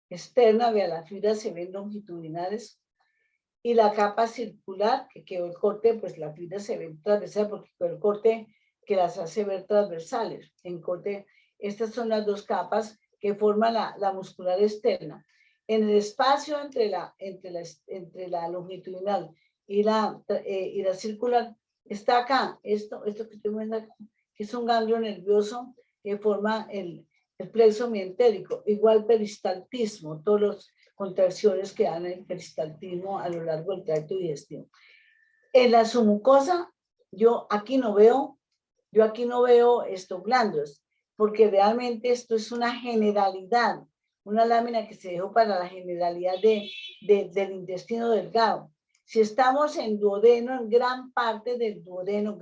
externa, vea, las fibras se ven longitudinales. Y la capa circular, que quedó el corte, pues las fibras se ven transversales, porque quedó el corte que las hace ver transversales. En corte, estas son las dos capas que forman la muscular externa. En el espacio entre la longitudinal y la circular, está acá, esto que estoy viendo acá, que es un ganglio nervioso que forma el plexo mientérico, igual peristaltismo, todas las contracciones que dan el peristaltismo a lo largo del tracto digestivo. En la submucosa, yo aquí no veo estos glándulos, porque realmente esto es una generalidad, una lámina que se dejó para la generalidad del intestino delgado. Si estamos en duodeno, en gran parte del duodeno,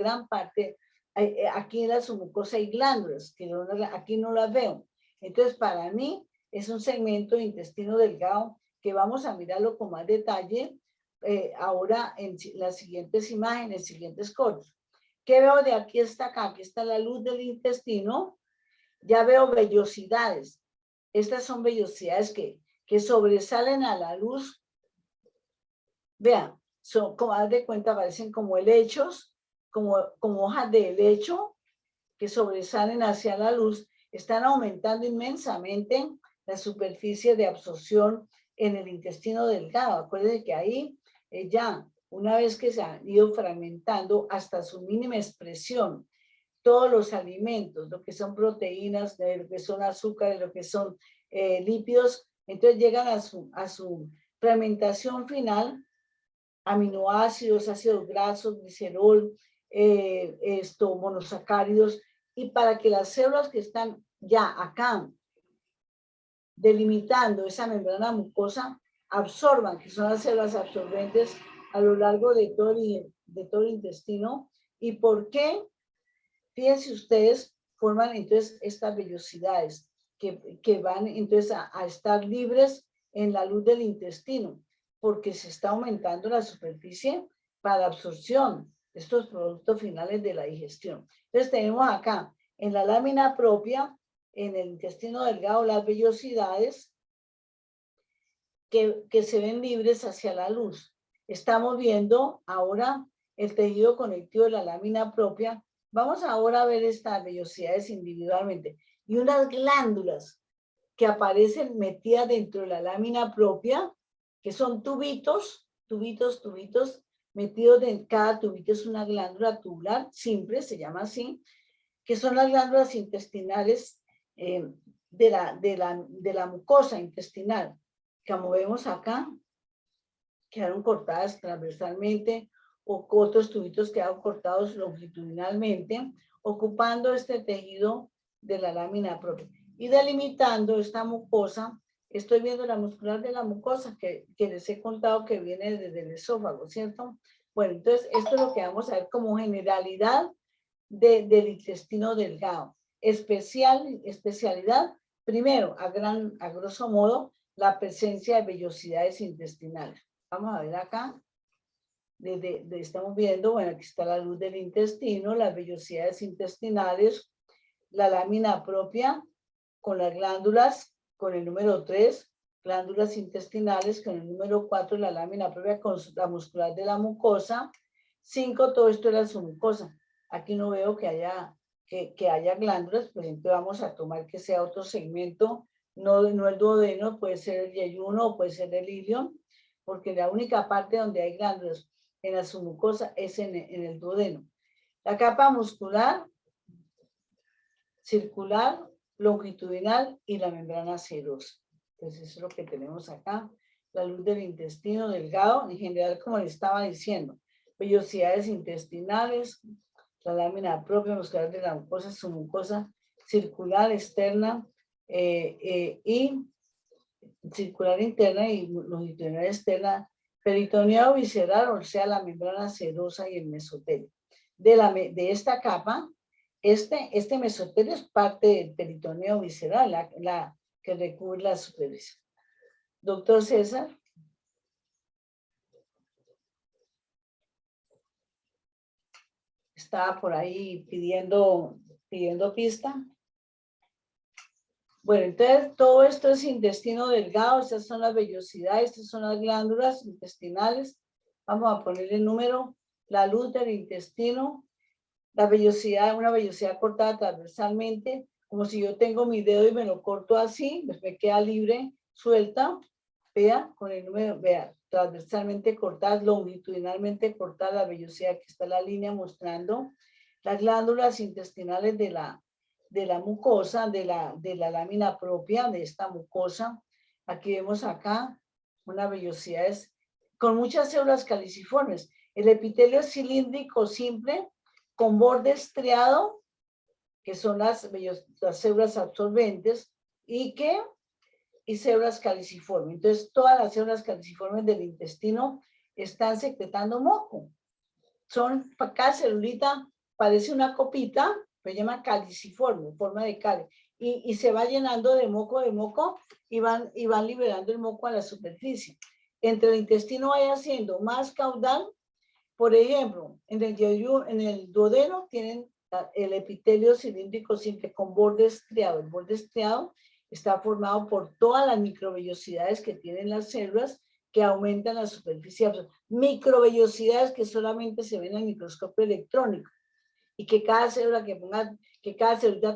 aquí en la submucosa hay glándulas, que aquí no las veo. Entonces, para mí, es un segmento de intestino delgado que vamos a mirarlo con más detalle ahora en las siguientes imágenes, siguientes cortes. ¿Qué veo de aquí hasta acá? Aquí está la luz del intestino. Ya veo vellosidades. Estas son vellosidades que sobresalen a la luz. Vean, son, como haz de cuenta, parecen como helechos, como hojas de helecho que sobresalen hacia la luz. Están aumentando inmensamente la superficie de absorción en el intestino delgado. Acuérdense que ahí ya, una vez que se han ido fragmentando hasta su mínima expresión, todos los alimentos, lo que son proteínas, lo que son azúcares, lo que son lípidos, entonces llegan a su fragmentación final aminoácidos, ácidos grasos, glicerol, monosacáridos, y para que las células que están ya acá delimitando esa membrana mucosa absorban, que son las células absorbentes a lo largo de todo el intestino. ¿Y por qué? Fíjense ustedes, forman entonces estas vellosidades que van entonces a estar libres en la luz del intestino, porque se está aumentando la superficie para la absorción de estos productos finales de la digestión. Entonces tenemos acá en la lámina propia, en el intestino delgado, las vellosidades que se ven libres hacia la luz. Estamos viendo ahora el tejido conectivo de la lámina propia. Vamos ahora a ver estas vellosidades individualmente. Y unas glándulas que aparecen metidas dentro de la lámina propia, que son tubitos, metidos en cada tubito es una glándula tubular, simple, se llama así, que son las glándulas intestinales de la mucosa intestinal. Como vemos acá, quedaron cortadas transversalmente, o otros tubitos quedaron cortados longitudinalmente, ocupando este tejido de la lámina propia. Y delimitando esta mucosa, estoy viendo la muscular de la mucosa que les he contado que viene desde el esófago, ¿cierto? Bueno, entonces esto es lo que vamos a ver como generalidad del intestino delgado. Especialidad, primero, a grosso modo, la presencia de vellosidades intestinales. Vamos a ver acá. Estamos viendo, bueno, aquí está la luz del intestino, las vellosidades intestinales, la lámina propia con las glándulas, con el número 3, glándulas intestinales, con el número 4, la lámina propia con la muscular de la mucosa, 5, todo esto es la submucosa. Aquí no veo que haya glándulas, por ejemplo, vamos a tomar que sea otro segmento, no el duodeno, puede ser el yeyuno o puede ser el ilion, porque la única parte donde hay glándulas en la submucosa es en el duodeno. La capa muscular, circular, longitudinal y la membrana serosa. Entonces eso es lo que tenemos acá. La luz del intestino delgado, en general, como les estaba diciendo, vellosidades intestinales, la lámina propia muscular de la mucosa, submucosa, circular externa y circular interna y longitudinal externa, peritoneado visceral, o sea, la membrana serosa y el mesotelio. De esta capa, este mesotelio es parte del peritoneo visceral, la que recubre la superficie. Doctor César. Estaba por ahí pidiendo pista. Bueno, entonces todo esto es intestino delgado, estas son las vellosidades, estas son las glándulas intestinales. Vamos a ponerle el número, la luz del intestino, la vellosidad, una vellosidad cortada transversalmente, como si yo tengo mi dedo y me lo corto así, pues me queda libre, suelta, vea, con el número, vea, transversalmente cortada, longitudinalmente cortada, la vellosidad, que está la línea mostrando, las glándulas intestinales de la mucosa, de la lámina propia de esta mucosa. Aquí vemos acá una vellosidad con muchas células caliciformes. El epitelio es cilíndrico simple, con borde estriado, que son las células absorbentes, y células caliciformes. Entonces, todas las células caliciformes del intestino están secretando moco. Cada celulita parece una copita, se llama caliciforme, forma de cáliz, y se va llenando de moco, y van liberando el moco a la superficie. Entre el intestino vaya haciendo más caudal. Por ejemplo, en el duodeno tienen el epitelio cilíndrico simple con borde estriado. El borde estriado está formado por todas las microvellosidades que tienen las células que aumentan la superficie. Microvellosidades que solamente se ven en el microscopio electrónico, y que cada célula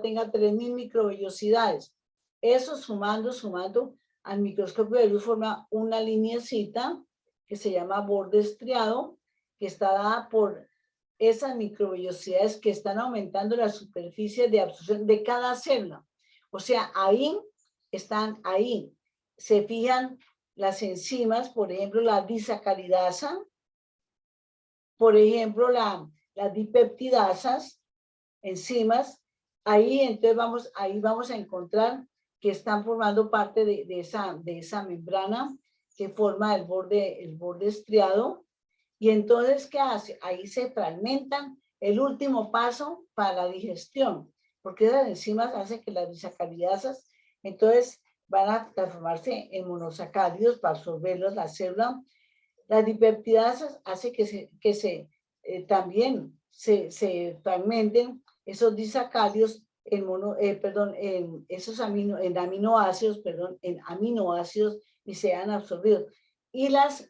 tenga 3000 microvellosidades. Eso sumando al microscopio de luz forma una lineecita que se llama borde estriado, que está dada por esas microvellosidades que están aumentando la superficie de absorción de cada célula. O sea, ahí se fijan las enzimas, por ejemplo, la disacaridasa, por ejemplo, las dipeptidasas, enzimas, ahí entonces vamos a encontrar que están formando parte de esa membrana que forma el borde estriado. Y entonces, ¿qué hace? Ahí se fragmentan el último paso para la digestión, porque esas enzimas hacen que las disacaridasas, entonces, van a transformarse en monosacáridos para absorberlos la célula. Las dipeptidasas hacen que también se fragmenten esos disacáridos en esos aminoácidos y sean absorbidos. Y los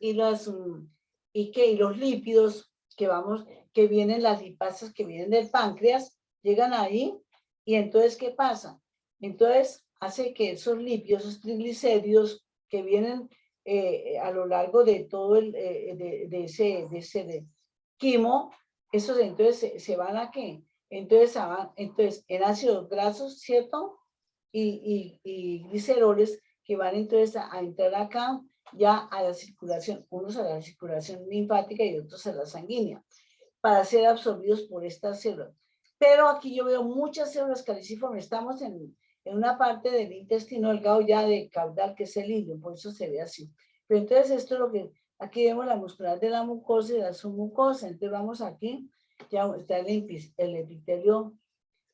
lípidos que vienen, las lipasas que vienen del páncreas, llegan ahí, y entonces, ¿qué pasa? Entonces, hace que esos lípidos, esos triglicéridos que vienen a lo largo de todo de ese quimo, esos entonces se van a ¿qué? Entonces en ácidos grasos, ¿cierto? Y gliceroles que van entonces a entrar acá ya a la circulación, unos a la circulación linfática y otros a la sanguínea, para ser absorbidos por estas células. Pero aquí yo veo muchas células caliciformes. Estamos en una parte del intestino delgado ya de caudal, que es el ilion, por eso se ve así. Pero entonces esto es lo que, aquí vemos la muscular de la mucosa y la submucosa. Entonces vamos aquí, ya está el epitelio,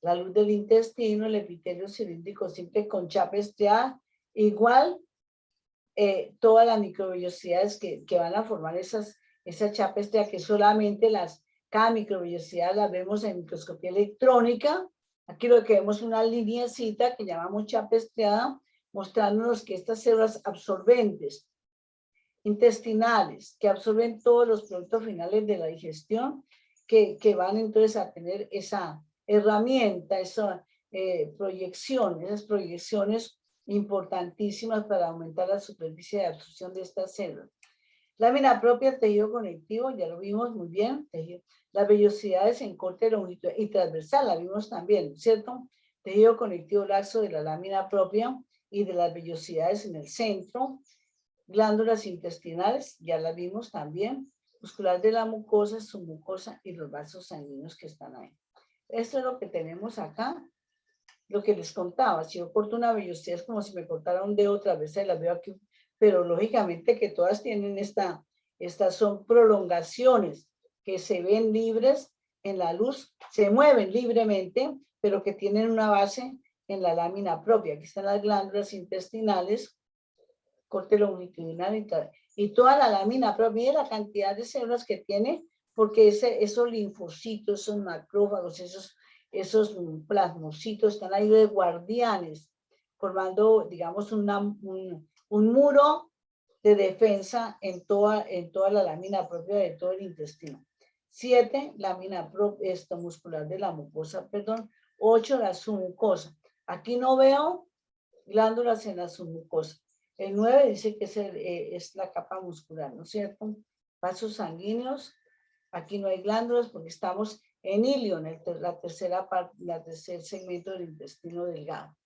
la luz del intestino, el epitelio cilíndrico simple con chapa estriada, igual todas las microvellosidades que van a formar esa chapa estriada, que solamente cada microvellosidad la vemos en microscopía electrónica. Aquí lo que vemos es una lineecita que llamamos chapa estriada, mostrándonos que estas células absorbentes intestinales, que absorben todos los productos finales de la digestión, que van entonces a tener esa herramienta, esas proyecciones importantísimas para aumentar la superficie de absorción de estas células. Lámina propia, tejido conectivo, ya lo vimos muy bien. Las vellosidades en corte longitudinal y transversal, la vimos también, ¿cierto? Tejido conectivo laxo de la lámina propia y de las vellosidades en el centro. Glándulas intestinales, ya las vimos también. Muscular de la mucosa, submucosa y los vasos sanguíneos que están ahí. Esto es lo que tenemos acá. Lo que les contaba, si yo corto una vellosidad es como si me cortara un dedo transversal, las veo aquí, pero lógicamente que todas tienen estas son prolongaciones que se ven libres en la luz, se mueven libremente, pero que tienen una base en la lámina propia. Aquí están las glándulas intestinales, corte longitudinal y toda la lámina propia, y la cantidad de células que tiene, porque esos linfocitos, esos macrófagos, esos plasmocitos están ahí de guardianes, formando, digamos, un muro de defensa en toda la lámina propia de todo el intestino. 7, lámina muscular de la mucosa, 8, la submucosa. Aquí no veo glándulas en la submucosa. El 9 dice que es la capa muscular, ¿no es cierto? Vasos sanguíneos. Aquí no hay glándulas porque estamos en ilion, la tercer segmento del intestino delgado.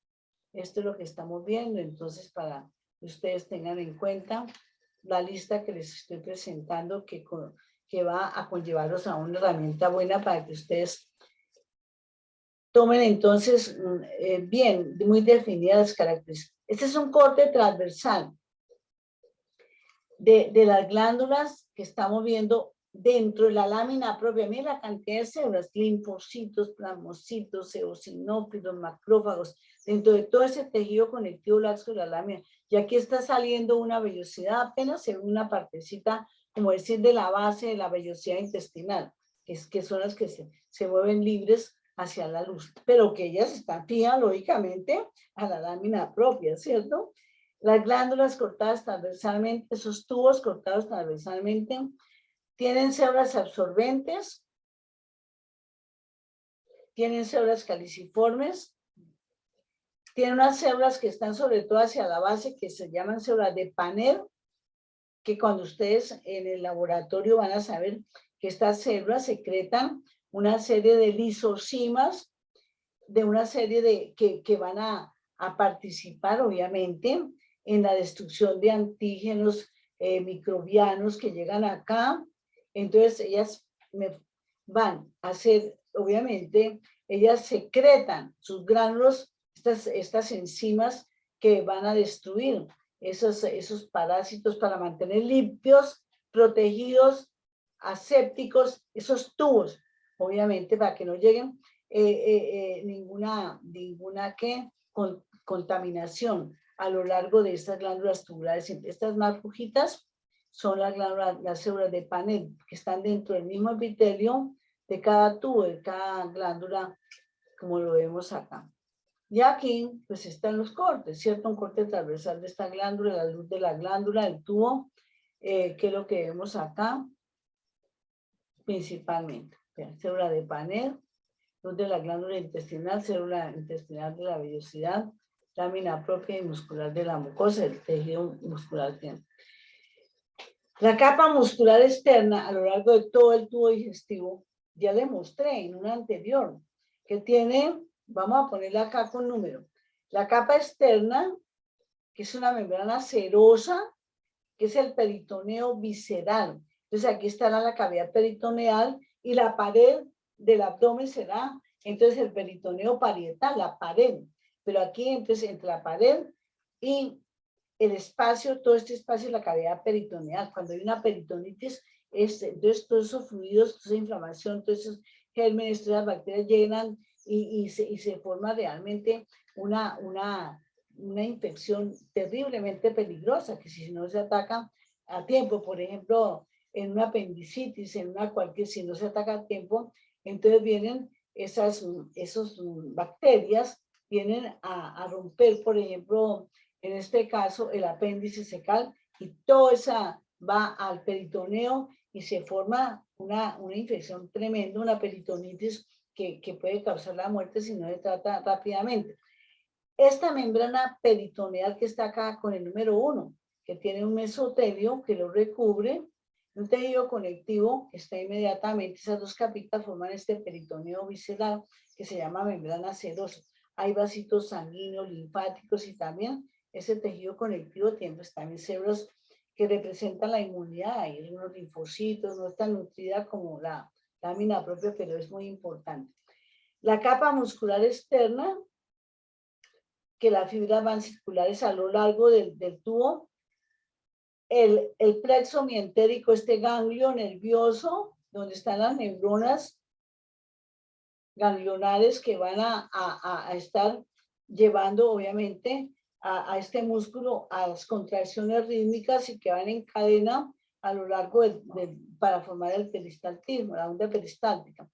Esto es lo que estamos viendo. Entonces, para que ustedes tengan en cuenta la lista que les estoy presentando, que va a conllevarlos a una herramienta buena para que ustedes tomen entonces bien, muy definidas las características. Este es un corte transversal de las glándulas que estamos viendo dentro de la lámina propia. Miren la cantidad de células, linfocitos, plasmocitos, eosinófilos, macrófagos, dentro de todo ese tejido conectivo laxo de la lámina. Y aquí está saliendo una vellosidad, apenas se ve una partecita, como decir, de la base de la vellosidad intestinal, que son las que se mueven libres hacia la luz, pero que ellas están fijas, lógicamente, a la lámina propia, ¿cierto? Las glándulas cortadas transversalmente, esos tubos cortados transversalmente, tienen células absorbentes, tienen células caliciformes, tienen unas células que están sobre todo hacia la base, que se llaman células de Panner, que cuando ustedes en el laboratorio van a saber que estas células secretan una serie de lisocimas, de una serie que van a participar, obviamente, en la destrucción de antígenos microbianos que llegan acá. Entonces, ellas van a hacer, obviamente, ellas secretan sus gránulos, estas enzimas que van a destruir esos parásitos para mantener limpios, protegidos, asépticos, esos tubos, obviamente, para que no lleguen ninguna contaminación a lo largo de estas glándulas tubulares. Estas más rojitas son las células de Panel, que están dentro del mismo epitelio de cada tubo, de cada glándula, como lo vemos acá. Y aquí, pues están los cortes, ¿cierto? Un corte transversal de esta glándula, la luz de la glándula, el tubo, que es lo que vemos acá, principalmente. Célula de Panel, luz de la glándula intestinal, célula intestinal de la vellosidad, lámina propia y muscular de la mucosa, el tejido muscular. La capa muscular externa, a lo largo de todo el tubo digestivo, ya le mostré en una anterior, que tiene, vamos a ponerla acá con número, la capa externa, que es una membrana serosa, que es el peritoneo visceral. Entonces aquí estará la cavidad peritoneal y la pared del abdomen será, entonces, el peritoneo parietal, la pared. Pero aquí, entonces, entre la pared y el espacio, todo este espacio es la cavidad peritoneal. Cuando hay una peritonitis, entonces todos esos fluidos, toda esa inflamación, todos esos gérmenes, todas las bacterias llenan y se forma realmente una infección terriblemente peligrosa, que si no se ataca a tiempo, por ejemplo, en una apendicitis, si no se ataca a tiempo, entonces vienen esas bacterias, vienen a romper, por ejemplo, en este caso, el apéndice fecal, y todo esa va al peritoneo y se forma una infección tremenda, una peritonitis que puede causar la muerte si no se trata rápidamente. Esta membrana peritoneal que está acá con el número 1, que tiene un mesotelio que lo recubre, un tejido conectivo que está inmediatamente, esas dos capitas forman este peritoneo visceral que se llama membrana serosa. Hay vasitos sanguíneos, linfáticos y también ese tejido conectivo tiene pues, también células que representan la inmunidad. Hay unos linfocitos, no es tan nutrida como la lámina propia, pero es muy importante. La capa muscular externa, que las fibras van circulares a lo largo del tubo. El plexo mientérico, este ganglio nervioso, donde están las neuronas ganglionares que van a estar llevando, obviamente, a este músculo a las contracciones rítmicas y que van en cadena a lo largo para formar el peristaltismo, la onda peristáltica.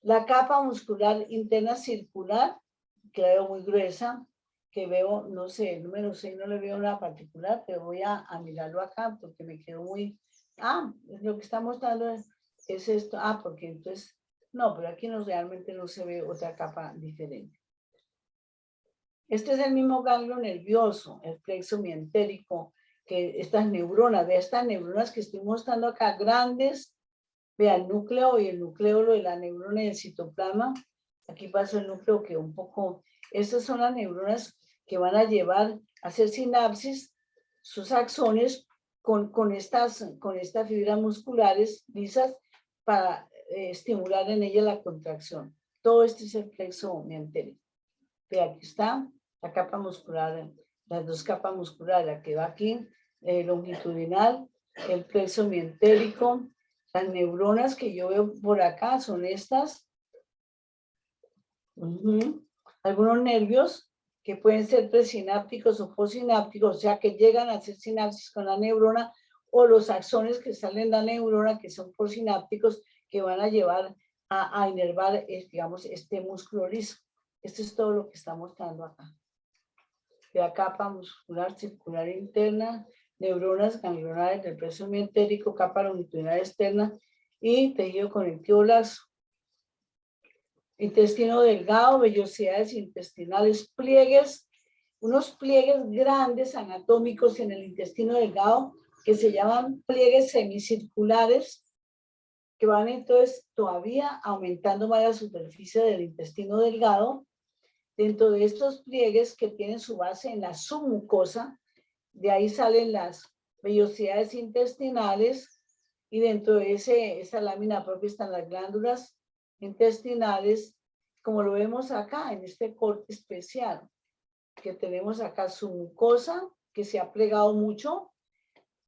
La capa muscular interna circular, que la veo muy gruesa, que veo, no sé, el número 6 no le veo nada particular, pero voy a mirarlo acá porque me quedó muy... lo que está mostrando es esto. Porque entonces... No, pero aquí realmente no se ve otra capa diferente. Este es el mismo ganglio nervioso, el plexo mientérico, que estas neuronas, vean estas neuronas que estoy mostrando acá, grandes, vean el núcleo y el nucleolo de la neurona y el citoplasma. Aquí pasa el núcleo que un poco... Estas son las neuronas que van a llevar a hacer sinapsis, sus axones, con estas fibras musculares lisas para estimular en ella la contracción. Todo esto es el plexo mientérico. Aquí está la capa muscular, las dos capas musculares, la que va aquí, longitudinal, el plexo mientérico, las neuronas que yo veo por acá son estas. Algunos nervios que pueden ser presinápticos o postsinápticos, o sea que llegan a hacer sinapsis con la neurona, o los axones que salen de la neurona que son postsinápticos, que van a llevar a inervar, digamos, este músculo liso. Esto es todo lo que está mostrando acá. La capa muscular circular interna, neuronas ganglionares del plexo mientérico, capa longitudinal externa y tejido conectivo laxo. Intestino delgado, vellosidades intestinales, pliegues, unos pliegues grandes anatómicos en el intestino delgado que se llaman pliegues semicirculares, que van entonces todavía aumentando más la superficie del intestino delgado. Dentro de estos pliegues que tienen su base en la submucosa, de ahí salen las vellosidades intestinales, y dentro de esa lámina propia están las glándulas intestinales, como lo vemos acá en este corte especial, que tenemos acá su mucosa, que se ha plegado mucho,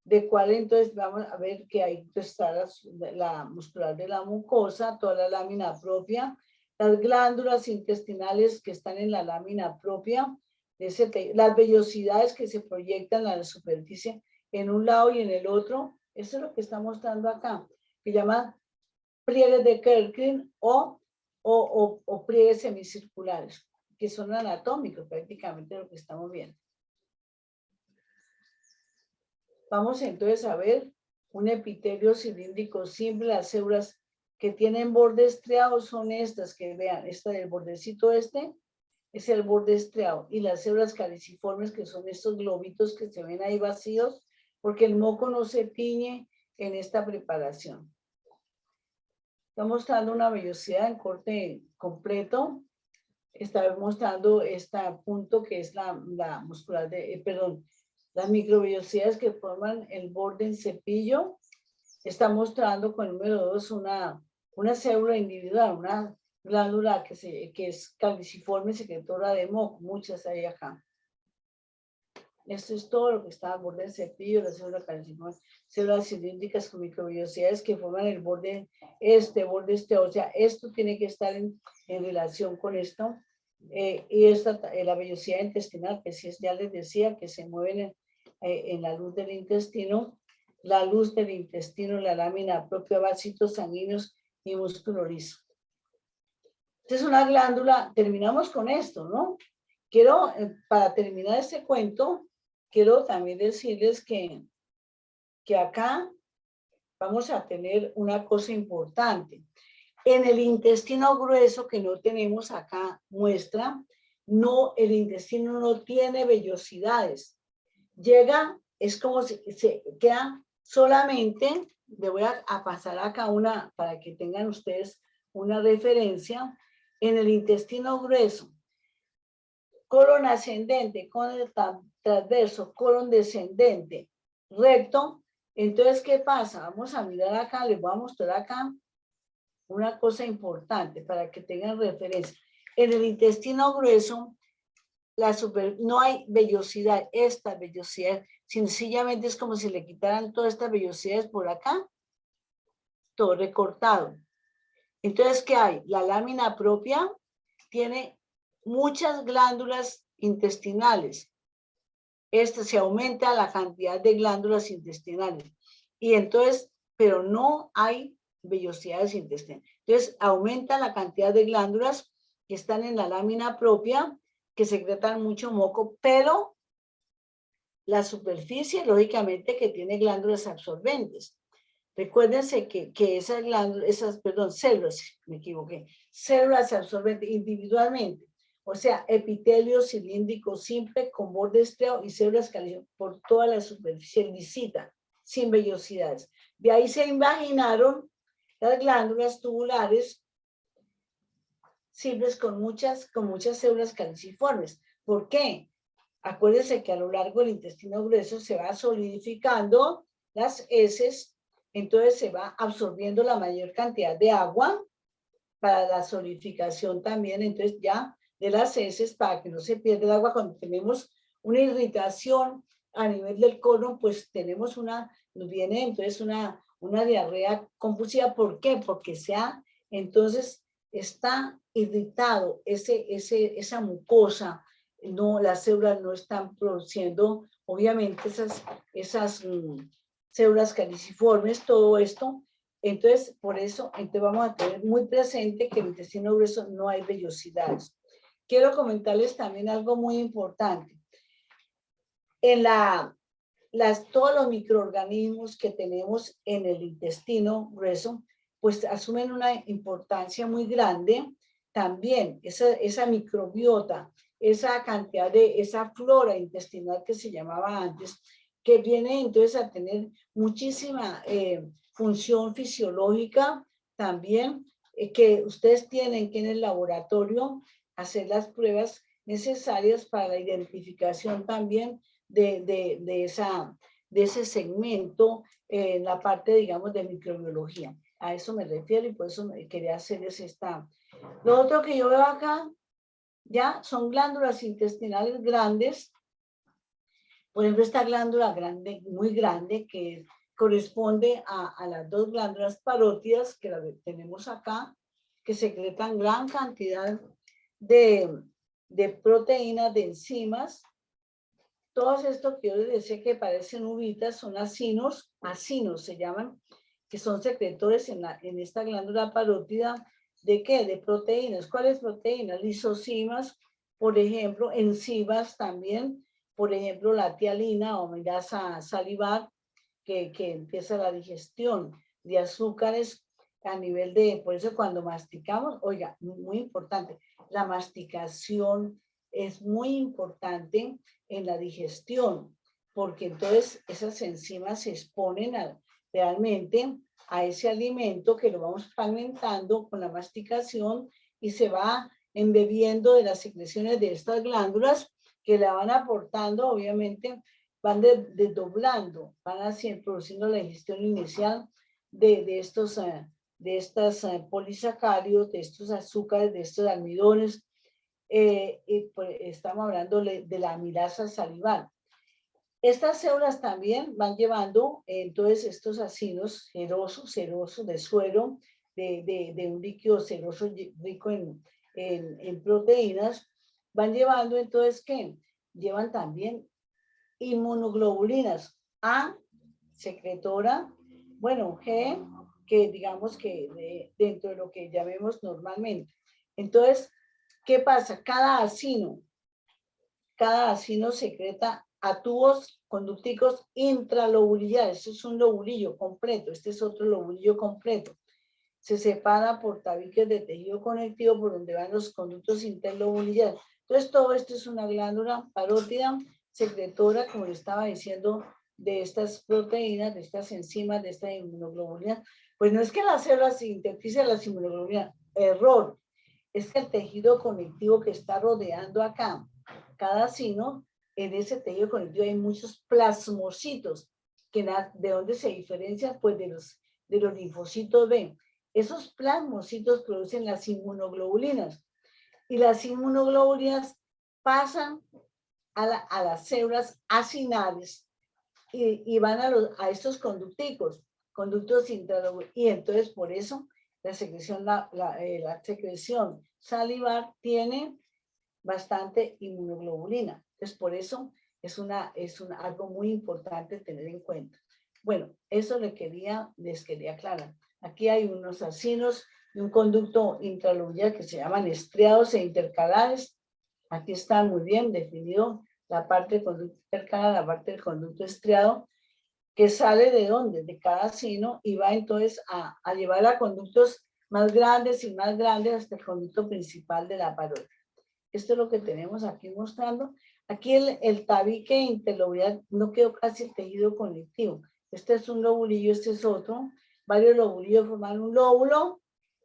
de cual entonces vamos a ver que ahí está la muscular de la mucosa, toda la lámina propia, las glándulas intestinales que están en la lámina propia, las vellosidades que se proyectan a la superficie en un lado y en el otro. Eso es lo que está mostrando acá, que llaman pliegues de Kerckrin o pliegues semicirculares, que son anatómicos prácticamente lo que estamos viendo. Vamos entonces a ver un epitelio cilíndrico simple. Las células que tienen borde estriado son estas que vean, esta del bordecito este es el borde estriado, y las células caliciformes, que son estos globitos que se ven ahí vacíos, porque el moco no se tiñe en esta preparación. Está mostrando una vellosidad en corte completo. Está mostrando este punto que es la muscular de, las microvellosidades que forman el borde en cepillo. Está mostrando con el número 2 una célula individual, una glándula que es caliciforme, secretora de moco, muchas hay acá. Esto es todo lo que está al borde del cepillo, la célula caliciforme, células cilíndricas con microvellosidades que forman el borde o sea, esto tiene que estar en relación con esto. Y la vellosidad intestinal, que sí, ya les decía, que se mueven en la luz del intestino, la lámina propia, vasitos sanguíneos y músculo liso. Esta es una glándula. Terminamos con esto, ¿no? Quiero, para terminar este cuento, quiero también decirles que acá vamos a tener una cosa importante. En el intestino grueso, que no tenemos acá muestra, el intestino no tiene vellosidades. Es como si se queda solamente, le voy a pasar acá una, para que tengan ustedes una referencia, en el intestino grueso, colon ascendente, colon transverso, colon descendente, recto. Entonces, ¿qué pasa? Vamos a mirar acá, les voy a mostrar acá una cosa importante para que tengan referencia. En el intestino grueso, no hay vellosidad, esta vellosidad, sencillamente es como si le quitaran todas estas vellosidades por acá, todo recortado. Entonces, ¿qué hay? La lámina propia tiene muchas glándulas intestinales. Se aumenta la cantidad de glándulas intestinales. Y entonces, pero no hay vellosidades intestinales. Entonces, aumenta la cantidad de glándulas que están en la lámina propia, que secretan mucho moco, pero la superficie, lógicamente, que tiene glándulas absorbentes. Recuérdense que esas glándulas, células, me equivoqué, células absorbentes individualmente, o sea, epitelio cilíndrico simple con borde estriado y células caliciformes por toda la superficie lisita, sin vellosidades. De ahí se imaginaron las glándulas tubulares simples con muchas células caliciformes. ¿Por qué? Acuérdense que a lo largo del intestino grueso se va solidificando las heces, entonces se va absorbiendo la mayor cantidad de agua para la solidificación también, entonces ya de las heces, para que no se pierda el agua. Cuando tenemos una irritación a nivel del colon, pues nos viene entonces una diarrea compulsiva. ¿Por qué? Porque entonces está irritado esa mucosa, las células no están produciendo, obviamente, esas células caliciformes, todo esto. Entonces, por eso, vamos a tener muy presente que en el intestino grueso no hay vellosidades. Quiero comentarles también algo muy importante. En todos los microorganismos que tenemos en el intestino grueso, pues asumen una importancia muy grande. También esa microbiota, esa cantidad esa flora intestinal que se llamaba antes, que viene entonces a tener muchísima función fisiológica también, que ustedes tienen que en el laboratorio hacer las pruebas necesarias para la identificación también de de ese segmento en la parte, digamos, de microbiología. A eso me refiero y por eso quería hacerles esta. Lo otro que yo veo acá, ya son glándulas intestinales grandes. Por ejemplo, esta glándula grande, muy grande, que corresponde a las dos glándulas parótidas que la tenemos acá, que secretan gran cantidad de proteínas, de enzimas. Todos estos que yo les decía que parecen uvitas son acinos se llaman, que son secretores en esta glándula parótida. ¿De qué? De proteínas. ¿Cuáles proteínas? Lisocimas, por ejemplo, enzimas también, por ejemplo, la tialina o amilasa salivar, que empieza la digestión de azúcares a nivel de, por eso cuando masticamos, oiga, muy importante, la masticación es muy importante en la digestión, porque entonces esas enzimas se exponen realmente a ese alimento que lo vamos fragmentando con la masticación y se va embebiendo de las secreciones de estas glándulas que la van aportando, obviamente, van desdoblando, van así produciendo la digestión inicial de estas polisacáridos, de estos azúcares, de estos almidones. Y pues estamos hablando de la amilasa salivar. Estas células también van llevando entonces estos ácidos serosos de suero, de un líquido seroso rico en proteínas, van llevando entonces ¿qué? Llevan también inmunoglobulinas, A, secretora, bueno, G, que digamos que dentro de lo que llamemos normalmente. Entonces, ¿qué pasa? Cada acino secreta a tubos conducticos intralobularios. Este es un lobulillo completo, este es otro lobulillo completo. Se separa por tabiques de tejido conectivo por donde van los conductos interlobularios. Entonces, todo esto es una glándula parótida secretora, como le estaba diciendo, de estas proteínas, de estas enzimas, de estas inmunoglobulinas. Pues no es que las células sinteticen las inmunoglobulinas, error. Es que el tejido conectivo que está rodeando acá, cada sino, en ese tejido conectivo hay muchos plasmocitos, que de donde se diferencian pues de los linfocitos B. Esos plasmocitos producen las inmunoglobulinas y las inmunoglobulinas pasan a las células acinales y van a estos conductos intralobulares. Y entonces por eso la secreción, la secreción salivar tiene bastante inmunoglobulina. Entonces por eso es algo muy importante tener en cuenta. Bueno, eso les quería aclarar. Aquí hay unos acinos y un conducto intralobular que se llaman estriados e intercalares. Aquí está muy bien definido la parte del conducto intercalar, la parte del conducto estriado, que sale de dónde, de cada acino, y va entonces a llevar a conductos más grandes y más grandes hasta el conducto principal de la parótida. Esto es lo que tenemos aquí mostrando. Aquí el tabique interlobular no quedó casi el tejido conectivo. Este es un lobulillo, este es otro. Varios lobulillos forman un lóbulo.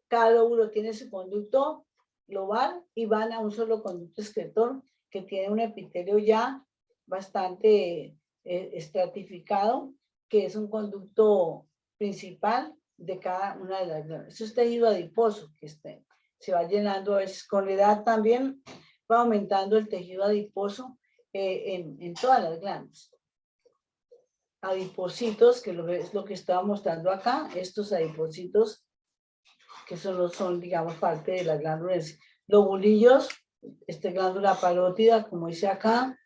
Cada lóbulo tiene su conducto lobar y van a un solo conducto excretor que tiene un epitelio ya bastante estratificado, que es un conducto principal de cada una de las glándulas. Eso es tejido adiposo, que se va llenando a veces con la edad también, va aumentando el tejido adiposo en todas las glándulas. Adipocitos, que es lo que estaba mostrando acá, estos adipocitos que solo son, digamos, parte de las glándulas, lobulillos, glándula parótida, como dice acá,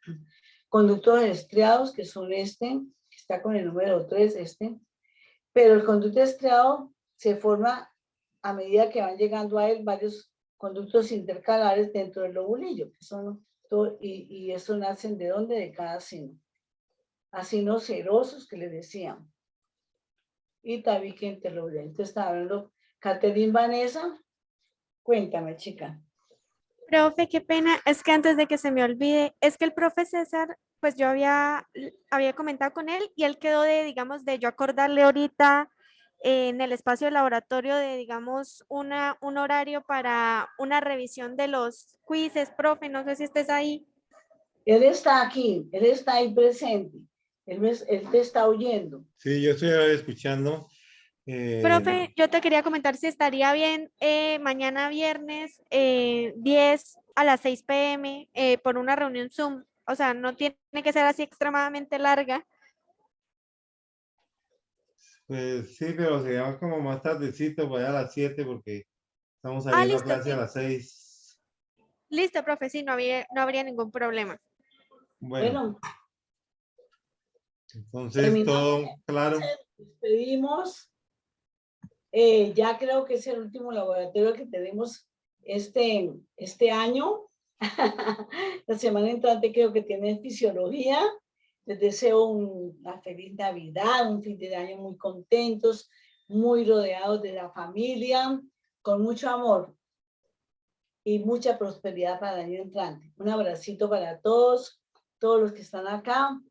conductos estriados, que son que está con el número 3, pero el conducto estriado se forma a medida que van llegando a él varios conductos intercalares dentro del lobulillo, que son y eso nacen ¿de dónde? De cada acino. Acinos serosos que les decían. Y tabique interlobular. Entonces estaba hablando Catherine Vanessa. Cuéntame, chica. Profe, qué pena, es que antes de que se me olvide, es que el profe César, pues yo había comentado con él y él quedó digamos, de yo acordarle ahorita en el espacio de laboratorio de, digamos, un horario para una revisión de los quizzes, profe, no sé si estés ahí. Él está aquí, él está ahí presente. Él te está oyendo. Sí, yo estoy escuchando. Profe, yo te quería comentar si estaría bien mañana viernes 10 a las 6 p.m. Por una reunión Zoom. O sea, no tiene que ser así extremadamente larga. Pues sí, pero sería como más tardecito, voy a las 7 porque estamos saliendo a Listo, clase sí. a las 6. Listo, profe, sí, no habría ningún problema. Bueno, Bueno, entonces terminamos. todo claro. Despedimos. Ya creo que es el último laboratorio que tenemos este año. La semana entrante creo que tiene fisiología. Les deseo una feliz Navidad, un fin de año muy contentos, muy rodeados de la familia, con mucho amor y mucha prosperidad para el año entrante. Un abracito para todos los que están acá.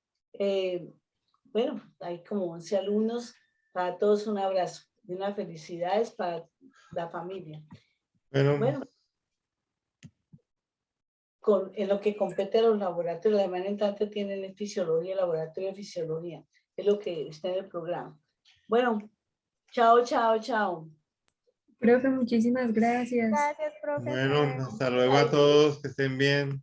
Bueno, hay como 11 alumnos, para todos un abrazo y unas felicidades para la familia. Bueno, Bueno, en lo que compete a los laboratorios, la semana entrante tienen fisiología, laboratorio de fisiología, es lo que está en el programa. Bueno, chao, chao, chao. Profe, muchísimas gracias. Gracias, profe. bueno, hasta luego a todos, que estén bien.